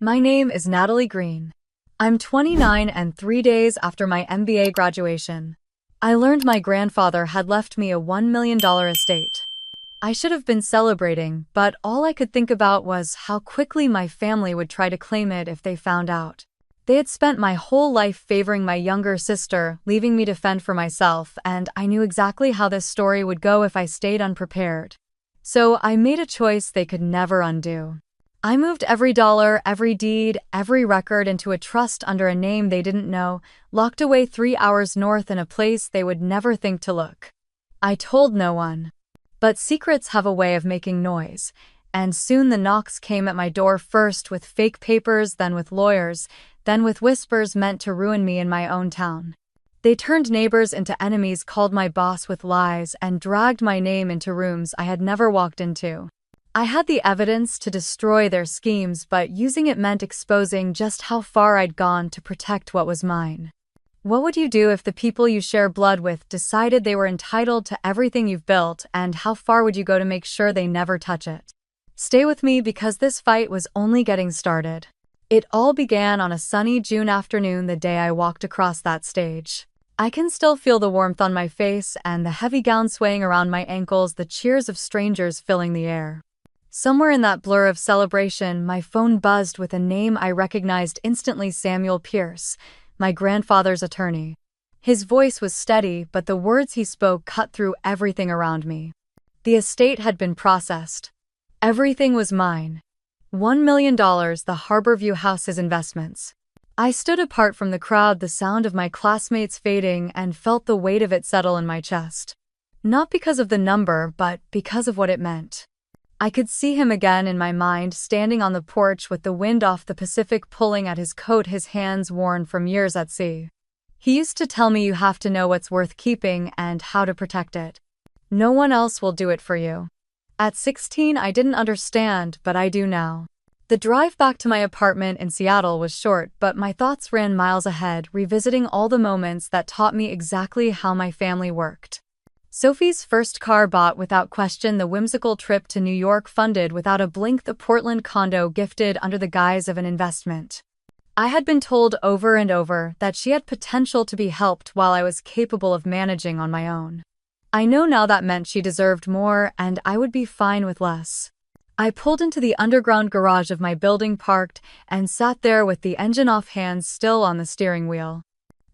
My name is Natalie Green. I'm 29 and 3 days after my MBA graduation. I learned my grandfather had left me a $1 million estate. I should have been celebrating, but all I could think about was how quickly my family would try to claim it if they found out. They had spent my whole life favoring my younger sister, leaving me to fend for myself, and I knew exactly how this story would go if I stayed unprepared. So I made a choice they could never undo. I moved every dollar, every deed, every record into a trust under a name they didn't know, locked away 3 hours north in a place they would never think to look. I told no one. But secrets have a way of making noise, and soon the knocks came at my door, first with fake papers, then with lawyers, then with whispers meant to ruin me in my own town. They turned neighbors into enemies, called my boss with lies, and dragged my name into rooms I had never walked into. I had the evidence to destroy their schemes, but using it meant exposing just how far I'd gone to protect what was mine. What would you do if the people you share blood with decided they were entitled to everything you've built, and how far would you go to make sure they never touch it? Stay with me, because this fight was only getting started. It all began on a sunny June afternoon, the day I walked across that stage. I can still feel the warmth on my face and the heavy gown swaying around my ankles, the cheers of strangers filling the air. Somewhere in that blur of celebration, my phone buzzed with a name I recognized instantly: Samuel Pierce, my grandfather's attorney. His voice was steady, but the words he spoke cut through everything around me. The estate had been processed. Everything was mine. $1 million, the Harborview House's investments. I stood apart from the crowd, the sound of my classmates fading, and felt the weight of it settle in my chest. Not because of the number, but because of what it meant. I could see him again in my mind, standing on the porch with the wind off the Pacific pulling at his coat, his hands worn from years at sea. He used to tell me, you have to know what's worth keeping and how to protect it. No one else will do it for you. At 16, I didn't understand, but I do now. The drive back to my apartment in Seattle was short, but my thoughts ran miles ahead, revisiting all the moments that taught me exactly how my family worked. Sophie's first car bought without question, the whimsical trip to New York funded without a blink, the Portland condo gifted under the guise of an investment. I had been told over and over that she had potential to be helped while I was capable of managing on my own. I know now that meant she deserved more, and I would be fine with less. I pulled into the underground garage of my building, parked, and sat there with the engine off, hands still on the steering wheel.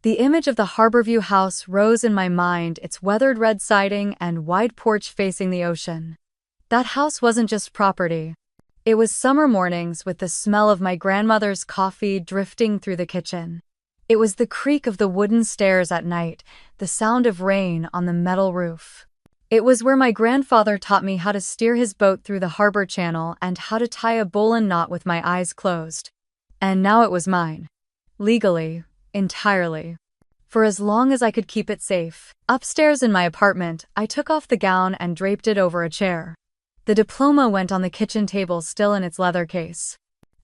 The image of the Harborview House rose in my mind, its weathered red siding and wide porch facing the ocean. That house wasn't just property. It was summer mornings with the smell of my grandmother's coffee drifting through the kitchen. It was the creak of the wooden stairs at night, the sound of rain on the metal roof. It was where my grandfather taught me how to steer his boat through the harbor channel and how to tie a bowline knot with my eyes closed. And now it was mine. Legally. Entirely. For as long as I could keep it safe. Upstairs in my apartment, I took off the gown and draped it over a chair. The diploma went on the kitchen table, still in its leather case.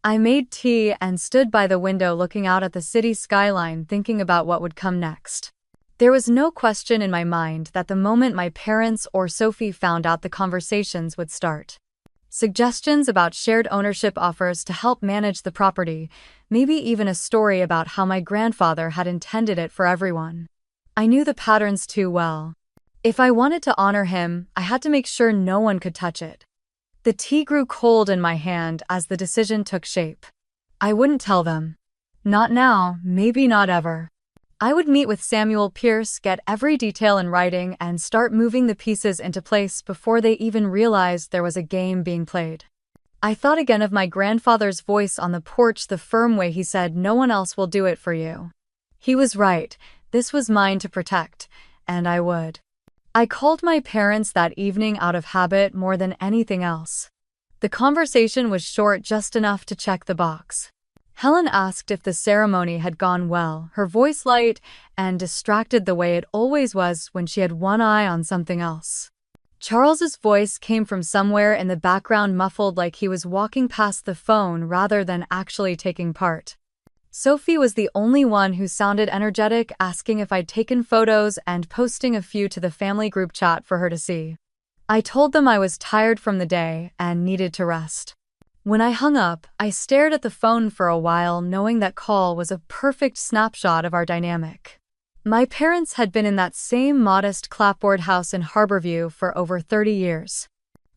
I made tea and stood by the window looking out at the city skyline, thinking about what would come next. There was no question in my mind that the moment my parents or Sophie found out, the conversations would start. Suggestions about shared ownership, offers to help manage the property, maybe even a story about how my grandfather had intended it for everyone. I knew the patterns too well. If I wanted to honor him, I had to make sure no one could touch it. The tea grew cold in my hand as the decision took shape. I wouldn't tell them. Not now, maybe not ever. I would meet with Samuel Pierce, get every detail in writing, and start moving the pieces into place before they even realized there was a game being played. I thought again of my grandfather's voice on the porch, the firm way he said, "No one else will do it for you." He was right. This was mine to protect, and I would. I called my parents that evening out of habit more than anything else. The conversation was short, just enough to check the box. Helen asked if the ceremony had gone well, her voice light and distracted the way it always was when she had one eye on something else. Charles's voice came from somewhere in the background, muffled, like he was walking past the phone rather than actually taking part. Sophie was the only one who sounded energetic, asking if I'd taken photos and posting a few to the family group chat for her to see. I told them I was tired from the day and needed to rest. When I hung up, I stared at the phone for a while, knowing that call was a perfect snapshot of our dynamic. My parents had been in that same modest clapboard house in Harborview for over 30 years.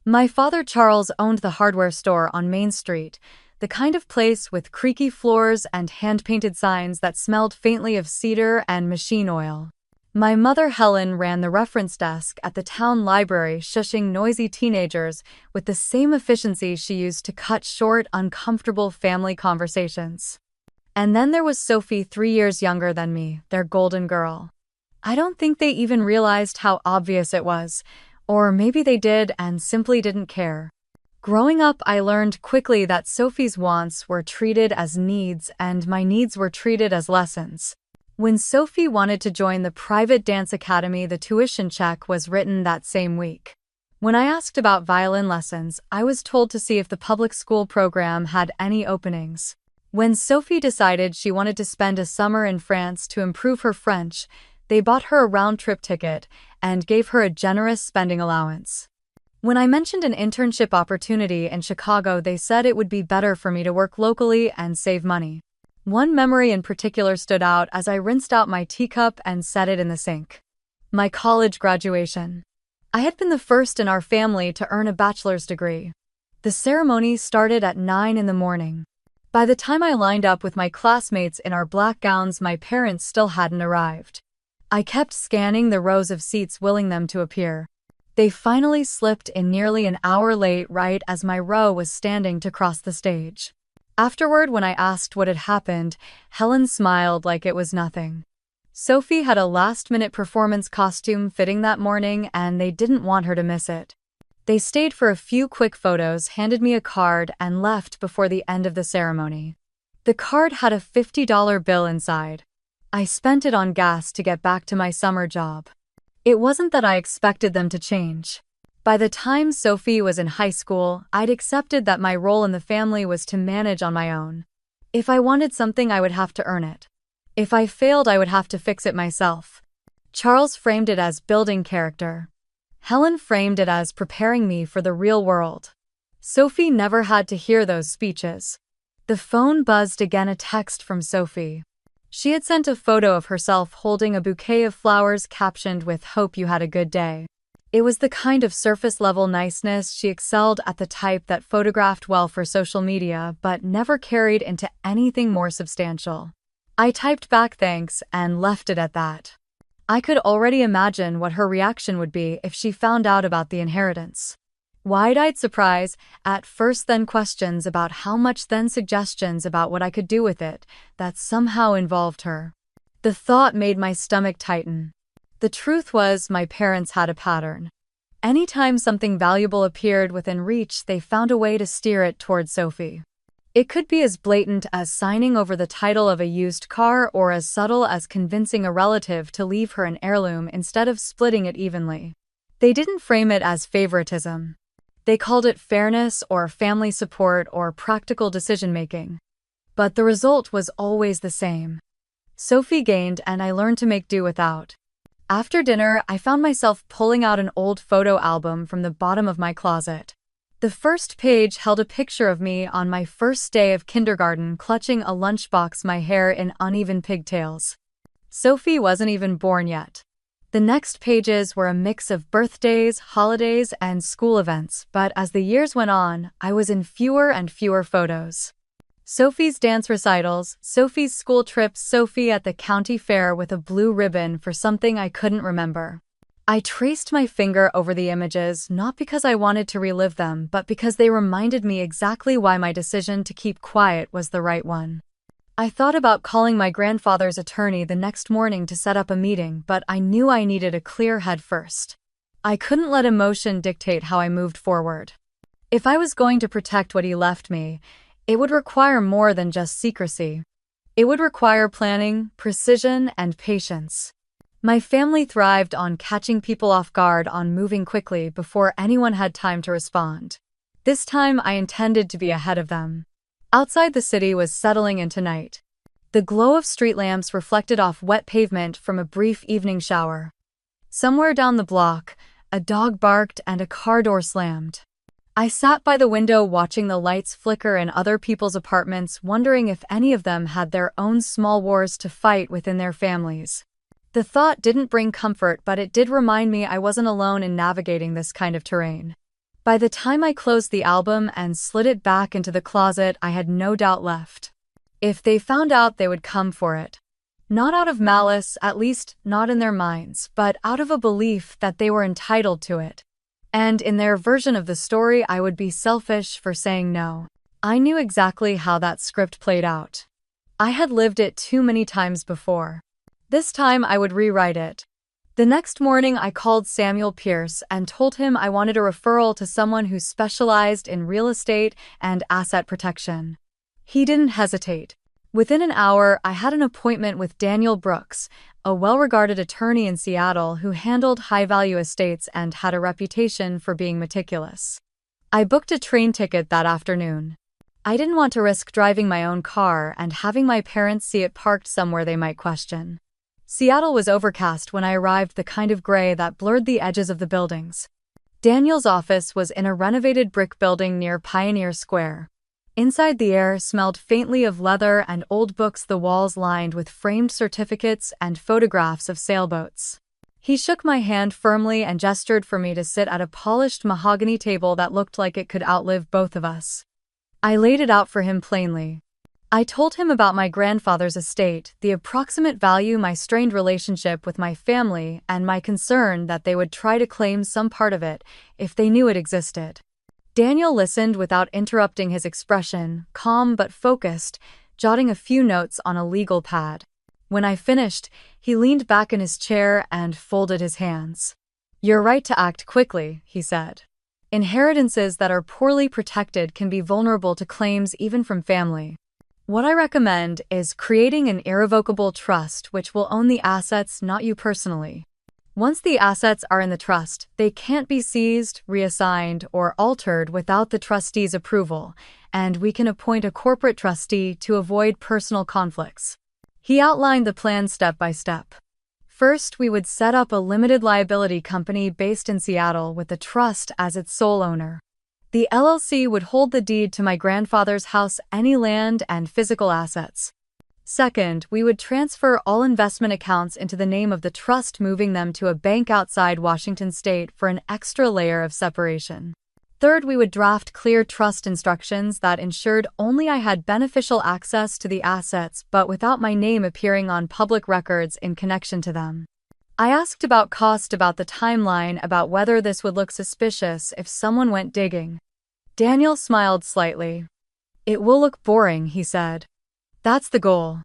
My father Charles owned the hardware store on Main Street, the kind of place with creaky floors and hand-painted signs that smelled faintly of cedar and machine oil. My mother Helen ran the reference desk at the town library, shushing noisy teenagers with the same efficiency she used to cut short, uncomfortable family conversations. And then there was Sophie, 3 years younger than me, their golden girl. I don't think they even realized how obvious it was, or maybe they did and simply didn't care. Growing up, I learned quickly that Sophie's wants were treated as needs and my needs were treated as lessons. When Sophie wanted to join the private dance academy, the tuition check was written that same week. When I asked about violin lessons, I was told to see if the public school program had any openings. When Sophie decided she wanted to spend a summer in France to improve her French, they bought her a round-trip ticket and gave her a generous spending allowance. When I mentioned an internship opportunity in Chicago, they said it would be better for me to work locally and save money. One memory in particular stood out as I rinsed out my teacup and set it in the sink. My college graduation. I had been the first in our family to earn a bachelor's degree. The ceremony started at 9 in the morning. By the time I lined up with my classmates in our black gowns, my parents still hadn't arrived. I kept scanning the rows of seats, willing them to appear. They finally slipped in nearly an hour late, right as my row was standing to cross the stage. Afterward, when I asked what had happened, Helen smiled like it was nothing. Sophie had a last-minute performance costume fitting that morning, and they didn't want her to miss it. They stayed for a few quick photos, handed me a card, and left before the end of the ceremony. The card had a $50 bill inside. I spent it on gas to get back to my summer job. It wasn't that I expected them to change. By the time Sophie was in high school, I'd accepted that my role in the family was to manage on my own. If I wanted something, I would have to earn it. If I failed, I would have to fix it myself. Charles framed it as building character. Helen framed it as preparing me for the real world. Sophie never had to hear those speeches. The phone buzzed again, a text from Sophie. She had sent a photo of herself holding a bouquet of flowers captioned with "Hope you had a good day." It was the kind of surface-level niceness she excelled at, the type that photographed well for social media but never carried into anything more substantial. I typed back thanks and left it at that. I could already imagine what her reaction would be if she found out about the inheritance. Wide-eyed surprise at first, then questions about how much, then suggestions about what I could do with it that somehow involved her. The thought made my stomach tighten. The truth was, my parents had a pattern. Anytime something valuable appeared within reach, they found a way to steer it toward Sophie. It could be as blatant as signing over the title of a used car, or as subtle as convincing a relative to leave her an heirloom instead of splitting it evenly. They didn't frame it as favoritism. They called it fairness or family support or practical decision-making. But the result was always the same. Sophie gained, and I learned to make do without. After dinner, I found myself pulling out an old photo album from the bottom of my closet. The first page held a picture of me on my first day of kindergarten, clutching a lunchbox, my hair in uneven pigtails. Sophie wasn't even born yet. The next pages were a mix of birthdays, holidays, and school events, but as the years went on, I was in fewer and fewer photos. Sophie's dance recitals, Sophie's school trips, Sophie at the county fair with a blue ribbon for something I couldn't remember. I traced my finger over the images, not because I wanted to relive them, but because they reminded me exactly why my decision to keep quiet was the right one. I thought about calling my grandfather's attorney the next morning to set up a meeting, but I knew I needed a clear head first. I couldn't let emotion dictate how I moved forward. If I was going to protect what he left me, it would require more than just secrecy. It would require planning, precision, and patience. My family thrived on catching people off guard, on moving quickly before anyone had time to respond. This time I intended to be ahead of them. Outside, the city was settling into night. The glow of street lamps reflected off wet pavement from a brief evening shower. Somewhere down the block, a dog barked and a car door slammed. I sat by the window watching the lights flicker in other people's apartments, wondering if any of them had their own small wars to fight within their families. The thought didn't bring comfort, but it did remind me I wasn't alone in navigating this kind of terrain. By the time I closed the album and slid it back into the closet, I had no doubt left. If they found out, they would come for it. Not out of malice, at least not in their minds, but out of a belief that they were entitled to it. And in their version of the story, I would be selfish for saying no. I knew exactly how that script played out. I had lived it too many times before. This time I would rewrite it. The next morning I called Samuel Pierce and told him I wanted a referral to someone who specialized in real estate and asset protection. He didn't hesitate. Within an hour, I had an appointment with Daniel Brooks, a well-regarded attorney in Seattle who handled high-value estates and had a reputation for being meticulous. I booked a train ticket that afternoon. I didn't want to risk driving my own car and having my parents see it parked somewhere they might question. Seattle was overcast when I arrived, the kind of gray that blurred the edges of the buildings. Daniel's office was in a renovated brick building near Pioneer Square. Inside, the air smelled faintly of leather and old books, the walls lined with framed certificates and photographs of sailboats. He shook my hand firmly and gestured for me to sit at a polished mahogany table that looked like it could outlive both of us. I laid it out for him plainly. I told him about my grandfather's estate, the approximate value, my strained relationship with my family, and my concern that they would try to claim some part of it if they knew it existed. Daniel listened without interrupting, his expression calm but focused, jotting a few notes on a legal pad. When I finished, he leaned back in his chair and folded his hands. "You're right to act quickly," he said. "Inheritances that are poorly protected can be vulnerable to claims even from family. What I recommend is creating an irrevocable trust which will own the assets, not you personally. Once the assets are in the trust, they can't be seized, reassigned, or altered without the trustee's approval, and we can appoint a corporate trustee to avoid personal conflicts." He outlined the plan step by step. First, we would set up a limited liability company based in Seattle with the trust as its sole owner. The LLC would hold the deed to my grandfather's house, any land and physical assets. Second, we would transfer all investment accounts into the name of the trust, moving them to a bank outside Washington state for an extra layer of separation. Third, we would draft clear trust instructions that ensured only I had beneficial access to the assets, but without my name appearing on public records in connection to them. I asked about cost, about the timeline, about whether this would look suspicious if someone went digging. Daniel smiled slightly. "It will look boring," he said. "That's the goal.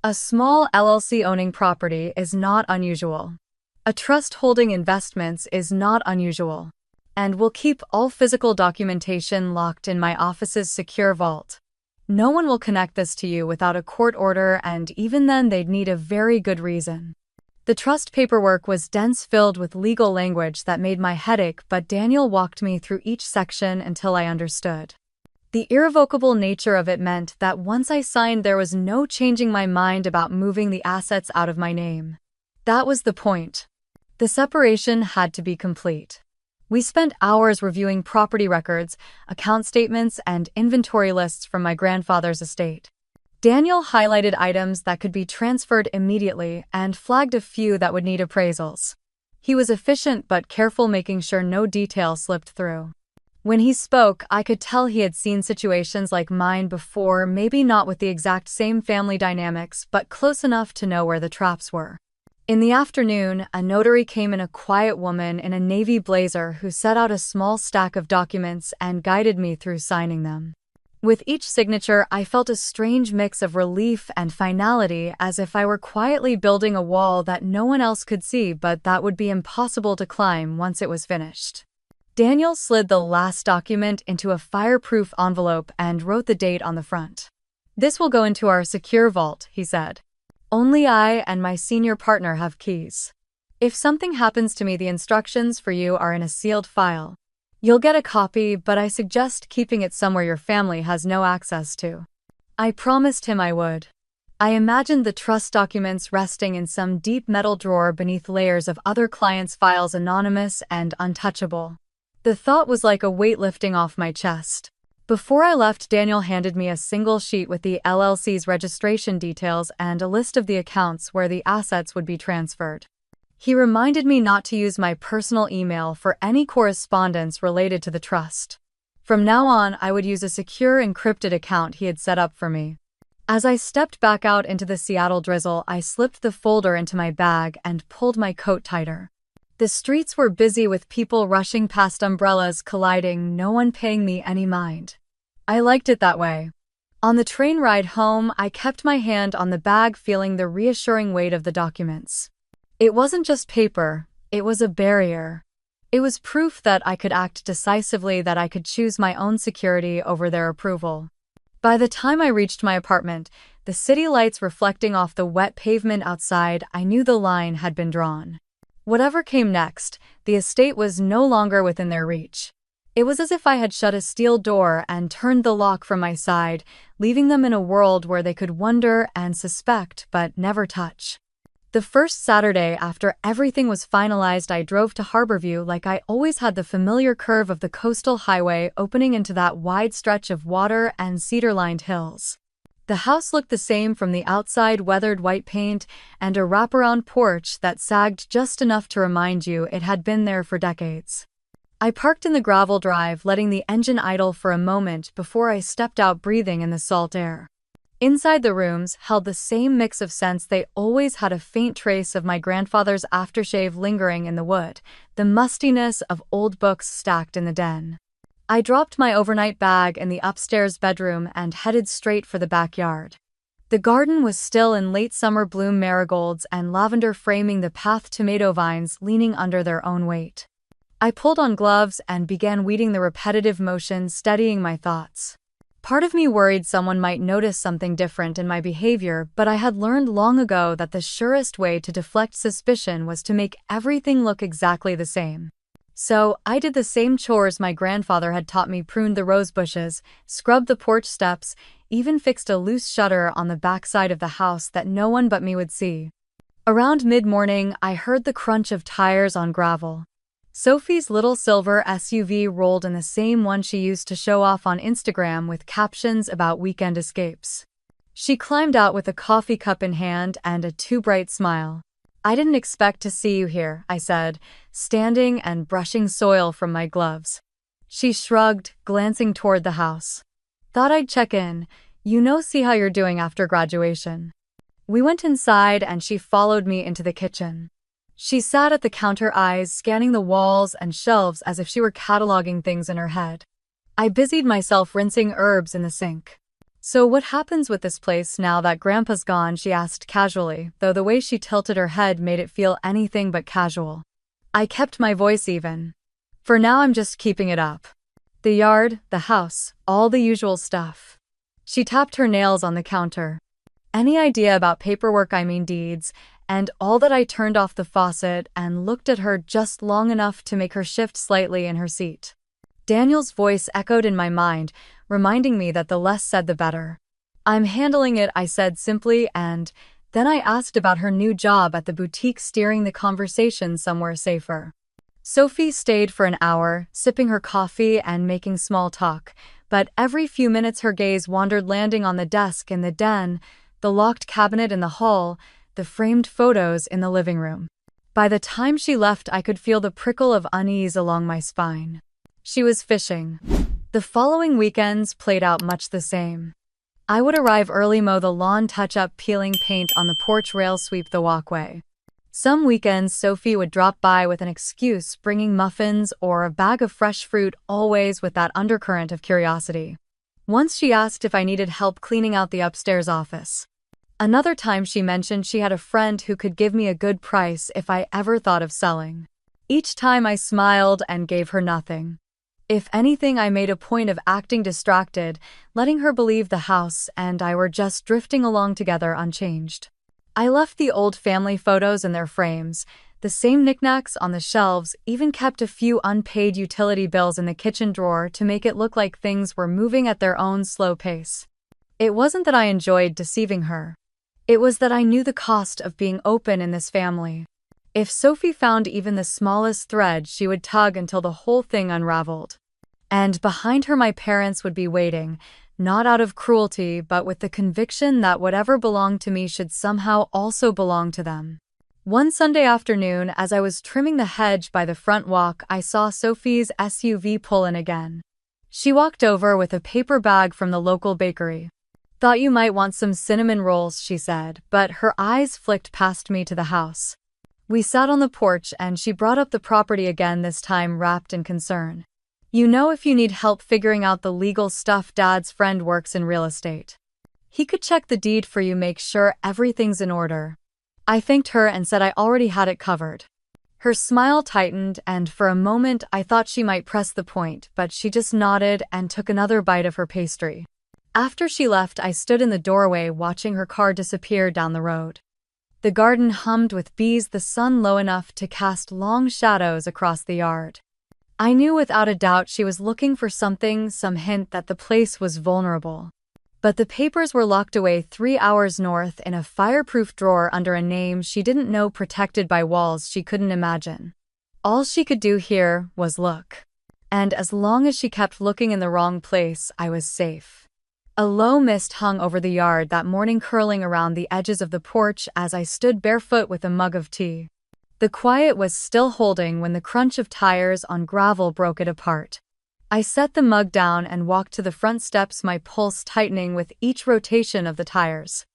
A small LLC owning property is not unusual. A trust holding investments is not unusual. And we'll keep all physical documentation locked in my office's secure vault. No one will connect this to you without a court order, and even then they'd need a very good reason." The trust paperwork was dense, filled with legal language that made my head ache, but Daniel walked me through each section until I understood. The irrevocable nature of it meant that once I signed, there was no changing my mind about moving the assets out of my name. That was the point. The separation had to be complete. We spent hours reviewing property records, account statements, and inventory lists from my grandfather's estate. Daniel highlighted items that could be transferred immediately and flagged a few that would need appraisals. He was efficient but careful, making sure no detail slipped through. When he spoke, I could tell he had seen situations like mine before, maybe not with the exact same family dynamics, but close enough to know where the traps were. In the afternoon, a notary came in, a quiet woman in a navy blazer who set out a small stack of documents and guided me through signing them. With each signature, I felt a strange mix of relief and finality, as if I were quietly building a wall that no one else could see, but that would be impossible to climb once it was finished. Daniel slid the last document into a fireproof envelope and wrote the date on the front. "This will go into our secure vault," he said. "Only I and my senior partner have keys. If something happens to me, the instructions for you are in a sealed file. You'll get a copy, but I suggest keeping it somewhere your family has no access to." I promised him I would. I imagined the trust documents resting in some deep metal drawer beneath layers of other clients' files, anonymous and untouchable. The thought was like a weight lifting off my chest. Before I left, Daniel handed me a single sheet with the LLC's registration details and a list of the accounts where the assets would be transferred. He reminded me not to use my personal email for any correspondence related to the trust. From now on, I would use a secure encrypted account he had set up for me. As I stepped back out into the Seattle drizzle, I slipped the folder into my bag and pulled my coat tighter. The streets were busy with people rushing past, umbrellas colliding, no one paying me any mind. I liked it that way. On the train ride home, I kept my hand on the bag, feeling the reassuring weight of the documents. It wasn't just paper, it was a barrier. It was proof that I could act decisively, that I could choose my own security over their approval. By the time I reached my apartment, the city lights reflecting off the wet pavement outside, I knew the line had been drawn. Whatever came next, the estate was no longer within their reach. It was as if I had shut a steel door and turned the lock from my side, leaving them in a world where they could wonder and suspect but never touch. The first Saturday after everything was finalized, I drove to Harborview like I always had, the familiar curve of the coastal highway opening into that wide stretch of water and cedar-lined hills. The house looked the same from the outside, weathered white paint and a wraparound porch that sagged just enough to remind you it had been there for decades. I parked in the gravel drive, letting the engine idle for a moment before I stepped out, breathing in the salt air. Inside, the rooms held the same mix of scents. They always had a faint trace of my grandfather's aftershave lingering in the wood, the mustiness of old books stacked in the den. I dropped my overnight bag in the upstairs bedroom and headed straight for the backyard. The garden was still in late summer bloom, marigolds and lavender framing the path, tomato vines leaning under their own weight. I pulled on gloves and began weeding, the repetitive motion steadying my thoughts. Part of me worried someone might notice something different in my behavior, but I had learned long ago that the surest way to deflect suspicion was to make everything look exactly the same. So, I did the same chores my grandfather had taught me: pruned the rose bushes, scrubbed the porch steps, even fixed a loose shutter on the backside of the house that no one but me would see. Around mid-morning, I heard the crunch of tires on gravel. Sophie's little silver SUV rolled in, the same one she used to show off on Instagram with captions about weekend escapes. She climbed out with a coffee cup in hand and a too bright smile. "I didn't expect to see you here," I said, standing and brushing soil from my gloves. She shrugged, glancing toward the house. "Thought I'd check in, see how you're doing after graduation." We went inside and she followed me into the kitchen. She sat at the counter, eyes scanning the walls and shelves as if she were cataloging things in her head. I busied myself rinsing herbs in the sink. "So what happens with this place now that Grandpa's gone?" she asked casually, though the way she tilted her head made it feel anything but casual. I kept my voice even. "For now, I'm just keeping it up. The yard, the house, all the usual stuff." She tapped her nails on the counter. "Any idea about paperwork, deeds, and all that?" I turned off the faucet and looked at her just long enough to make her shift slightly in her seat. Daniel's voice echoed in my mind, reminding me that the less said the better. "I'm handling it," I said simply, and then I asked about her new job at the boutique, steering the conversation somewhere safer. Sophie stayed for an hour, sipping her coffee and making small talk, but every few minutes her gaze wandered, landing on the desk in the den, the locked cabinet in the hall, the framed photos in the living room. By the time she left, I could feel the prickle of unease along my spine. She was fishing. The following weekends played out much the same. I would arrive early, mow the lawn, touch up peeling paint on the porch rail, sweep the walkway. Some weekends Sophie would drop by with an excuse, bringing muffins or a bag of fresh fruit, always with that undercurrent of curiosity. Once she asked if I needed help cleaning out the upstairs office. Another time she mentioned she had a friend who could give me a good price if I ever thought of selling. Each time I smiled and gave her nothing. If anything, I made a point of acting distracted, letting her believe the house and I were just drifting along together unchanged. I left the old family photos in their frames, the same knickknacks on the shelves, even kept a few unpaid utility bills in the kitchen drawer to make it look like things were moving at their own slow pace. It wasn't that I enjoyed deceiving her. It was that I knew the cost of being open in this family. If Sophie found even the smallest thread, she would tug until the whole thing unraveled. And behind her, my parents would be waiting, not out of cruelty, but with the conviction that whatever belonged to me should somehow also belong to them. One Sunday afternoon, as I was trimming the hedge by the front walk, I saw Sophie's SUV pull in again. She walked over with a paper bag from the local bakery. "Thought you might want some cinnamon rolls," she said, but her eyes flicked past me to the house. We sat on the porch and she brought up the property again, this time wrapped in concern. "You know, if you need help figuring out the legal stuff, Dad's friend works in real estate. He could check the deed for you, make sure everything's in order." I thanked her and said I already had it covered. Her smile tightened, and for a moment I thought she might press the point, but she just nodded and took another bite of her pastry. After she left, I stood in the doorway watching her car disappear down the road. The garden hummed with bees, the sun low enough to cast long shadows across the yard. I knew without a doubt she was looking for something, some hint that the place was vulnerable. But the papers were locked away 3 hours north in a fireproof drawer under a name she didn't know, protected by walls she couldn't imagine. All she could do here was look. And as long as she kept looking in the wrong place, I was safe. A low mist hung over the yard that morning, curling around the edges of the porch as I stood barefoot with a mug of tea. The quiet was still holding when the crunch of tires on gravel broke it apart. I set the mug down and walked to the front steps, my pulse tightening with each rotation of the tires.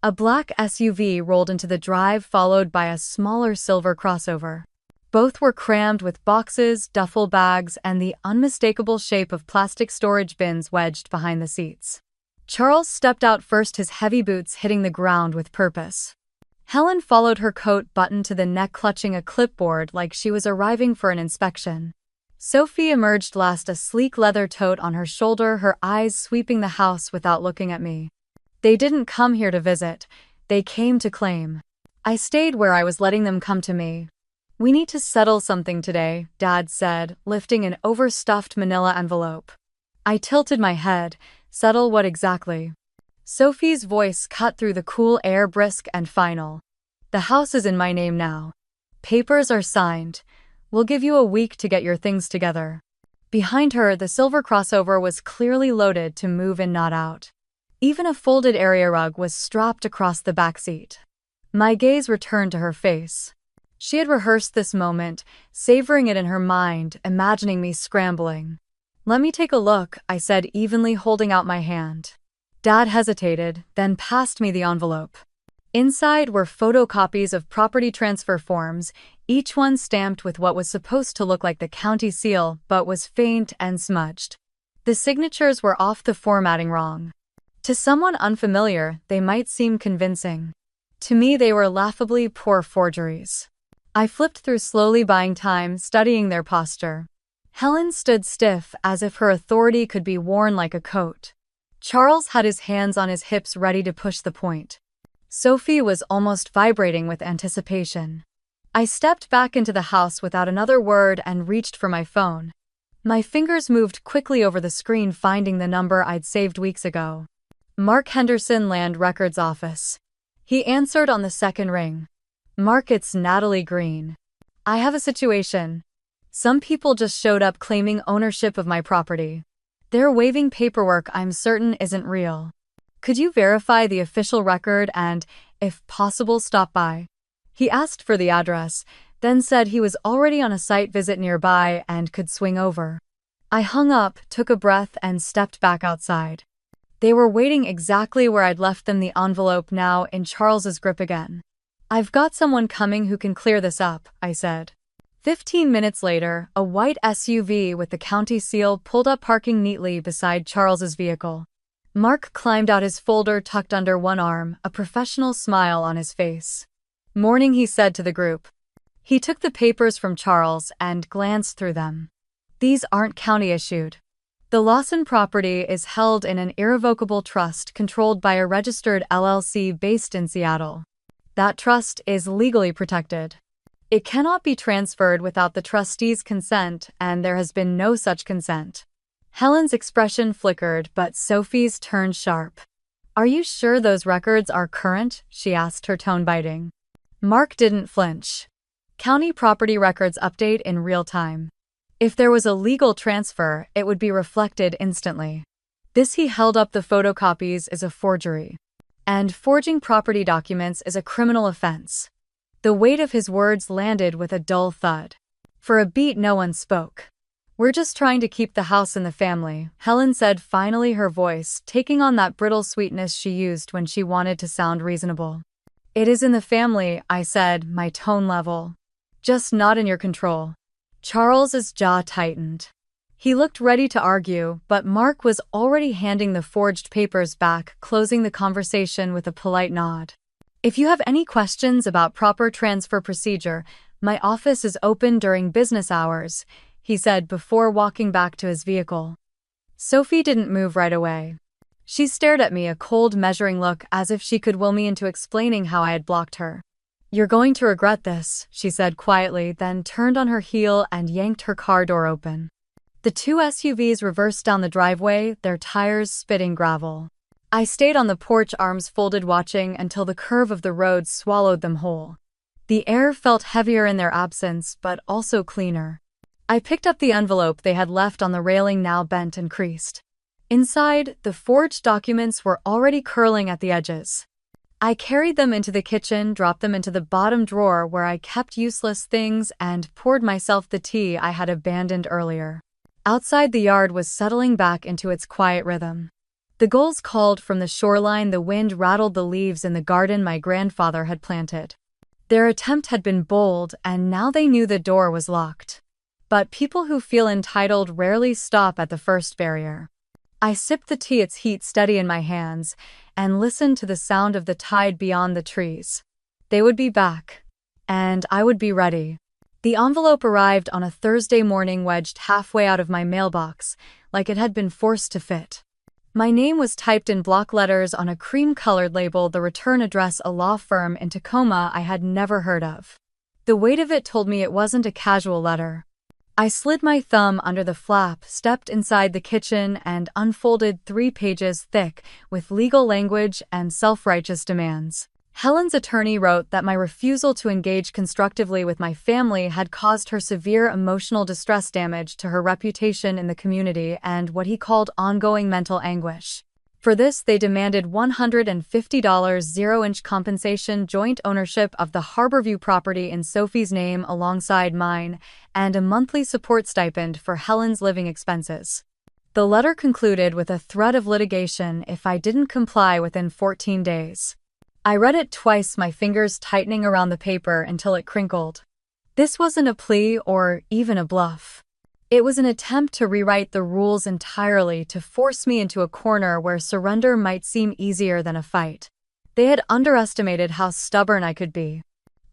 A black SUV rolled into the drive, followed by a smaller silver crossover. Both were crammed with boxes, duffel bags, and the unmistakable shape of plastic storage bins wedged behind the seats. Charles stepped out first, his heavy boots hitting the ground with purpose. Helen followed, her coat buttoned to the neck, clutching a clipboard like she was arriving for an inspection. Sophie emerged last, a sleek leather tote on her shoulder, her eyes sweeping the house without looking at me. They didn't come here to visit, they came to claim. I stayed where I was, letting them come to me. "We need to settle something today," Dad said, lifting an overstuffed manila envelope. I tilted my head. "Settle what exactly?" Sophie's voice cut through the cool air, brisk and final. "The house is in my name now. Papers are signed. We'll give you a week to get your things together." Behind her, the silver crossover was clearly loaded to move in, not out. Even a folded area rug was strapped across the back seat. My gaze returned to her face. She had rehearsed this moment, savoring it in her mind, imagining me scrambling. "Let me take a look," I said evenly, holding out my hand. Dad hesitated, then passed me the envelope. Inside were photocopies of property transfer forms, each one stamped with what was supposed to look like the county seal, but was faint and smudged. The signatures were off, the formatting wrong. To someone unfamiliar, they might seem convincing. To me, they were laughably poor forgeries. I flipped through slowly, buying time, studying their posture. Helen stood stiff, as if her authority could be worn like a coat. Charles had his hands on his hips, ready to push the point. Sophie was almost vibrating with anticipation. I stepped back into the house without another word and reached for my phone. My fingers moved quickly over the screen, finding the number I'd saved weeks ago. "Mark Henderson, Land Records Office." He answered on the second ring. "Mark, it's Natalie Green. I have a situation. Some people just showed up claiming ownership of my property. They're waiving paperwork I'm certain isn't real. Could you verify the official record and, if possible, stop by?" He asked for the address, then said he was already on a site visit nearby and could swing over. I hung up, took a breath, and stepped back outside. They were waiting exactly where I'd left them, the envelope now in Charles's grip again. "I've got someone coming who can clear this up," I said. 15 minutes later, a white SUV with the county seal pulled up, parking neatly beside Charles's vehicle. Mark climbed out, his folder tucked under one arm, a professional smile on his face. "Morning," he said to the group. He took the papers from Charles and glanced through them. "These aren't county-issued. The Lawson property is held in an irrevocable trust controlled by a registered LLC based in Seattle. That trust is legally protected. It cannot be transferred without the trustees' consent, and there has been no such consent." Helen's expression flickered, but Sophie's turned sharp. "Are you sure those records are current?" she asked, her tone biting. Mark didn't flinch. County property records update in real time. If there was a legal transfer, it would be reflected instantly. This he held up the photocopies is a forgery. And forging property documents is a criminal offense. The weight of his words landed with a dull thud. For a beat no one spoke. We're just trying to keep the house in the family, Helen said, finally, her voice taking on that brittle sweetness she used when she wanted to sound reasonable. It is in the family, I said, my tone level. Just not in your control. Charles's jaw tightened. He looked ready to argue, but Mark was already handing the forged papers back, closing the conversation with a polite nod. If you have any questions about proper transfer procedure, my office is open during business hours, he said before walking back to his vehicle. Sophie didn't move right away. She stared at me, a cold, measuring look, as if she could will me into explaining how I had blocked her. You're going to regret this, she said quietly, then turned on her heel and yanked her car door open. The two SUVs reversed down the driveway, their tires spitting gravel. I stayed on the porch, arms folded, watching until the curve of the road swallowed them whole. The air felt heavier in their absence, but also cleaner. I picked up the envelope they had left on the railing, now bent and creased. Inside, the forged documents were already curling at the edges. I carried them into the kitchen, dropped them into the bottom drawer where I kept useless things, and poured myself the tea I had abandoned earlier. Outside, the yard was settling back into its quiet rhythm. The gulls called from the shoreline, the wind rattled the leaves in the garden my grandfather had planted. Their attempt had been bold, and now they knew the door was locked. But people who feel entitled rarely stop at the first barrier. I sipped the tea, its heat steady in my hands, and listened to the sound of the tide beyond the trees. They would be back. And I would be ready. The envelope arrived on a Thursday morning, wedged halfway out of my mailbox, like it had been forced to fit. My name was typed in block letters on a cream-colored label, the return address a law firm in Tacoma I had never heard of. The weight of it told me it wasn't a casual letter. I slid my thumb under the flap, stepped inside the kitchen, and unfolded 3 pages thick with legal language and self-righteous demands. Helen's attorney wrote that my refusal to engage constructively with my family had caused her severe emotional distress, damage to her reputation in the community, and what he called ongoing mental anguish. For this, they demanded $150 zero-inch compensation, joint ownership of the Harborview property in Sophie's name alongside mine, and a monthly support stipend for Helen's living expenses. The letter concluded with a threat of litigation if I didn't comply within 14 days. I read it twice, my fingers tightening around the paper until it crinkled. This wasn't a plea or even a bluff. It was an attempt to rewrite the rules entirely, to force me into a corner where surrender might seem easier than a fight. They had underestimated how stubborn I could be.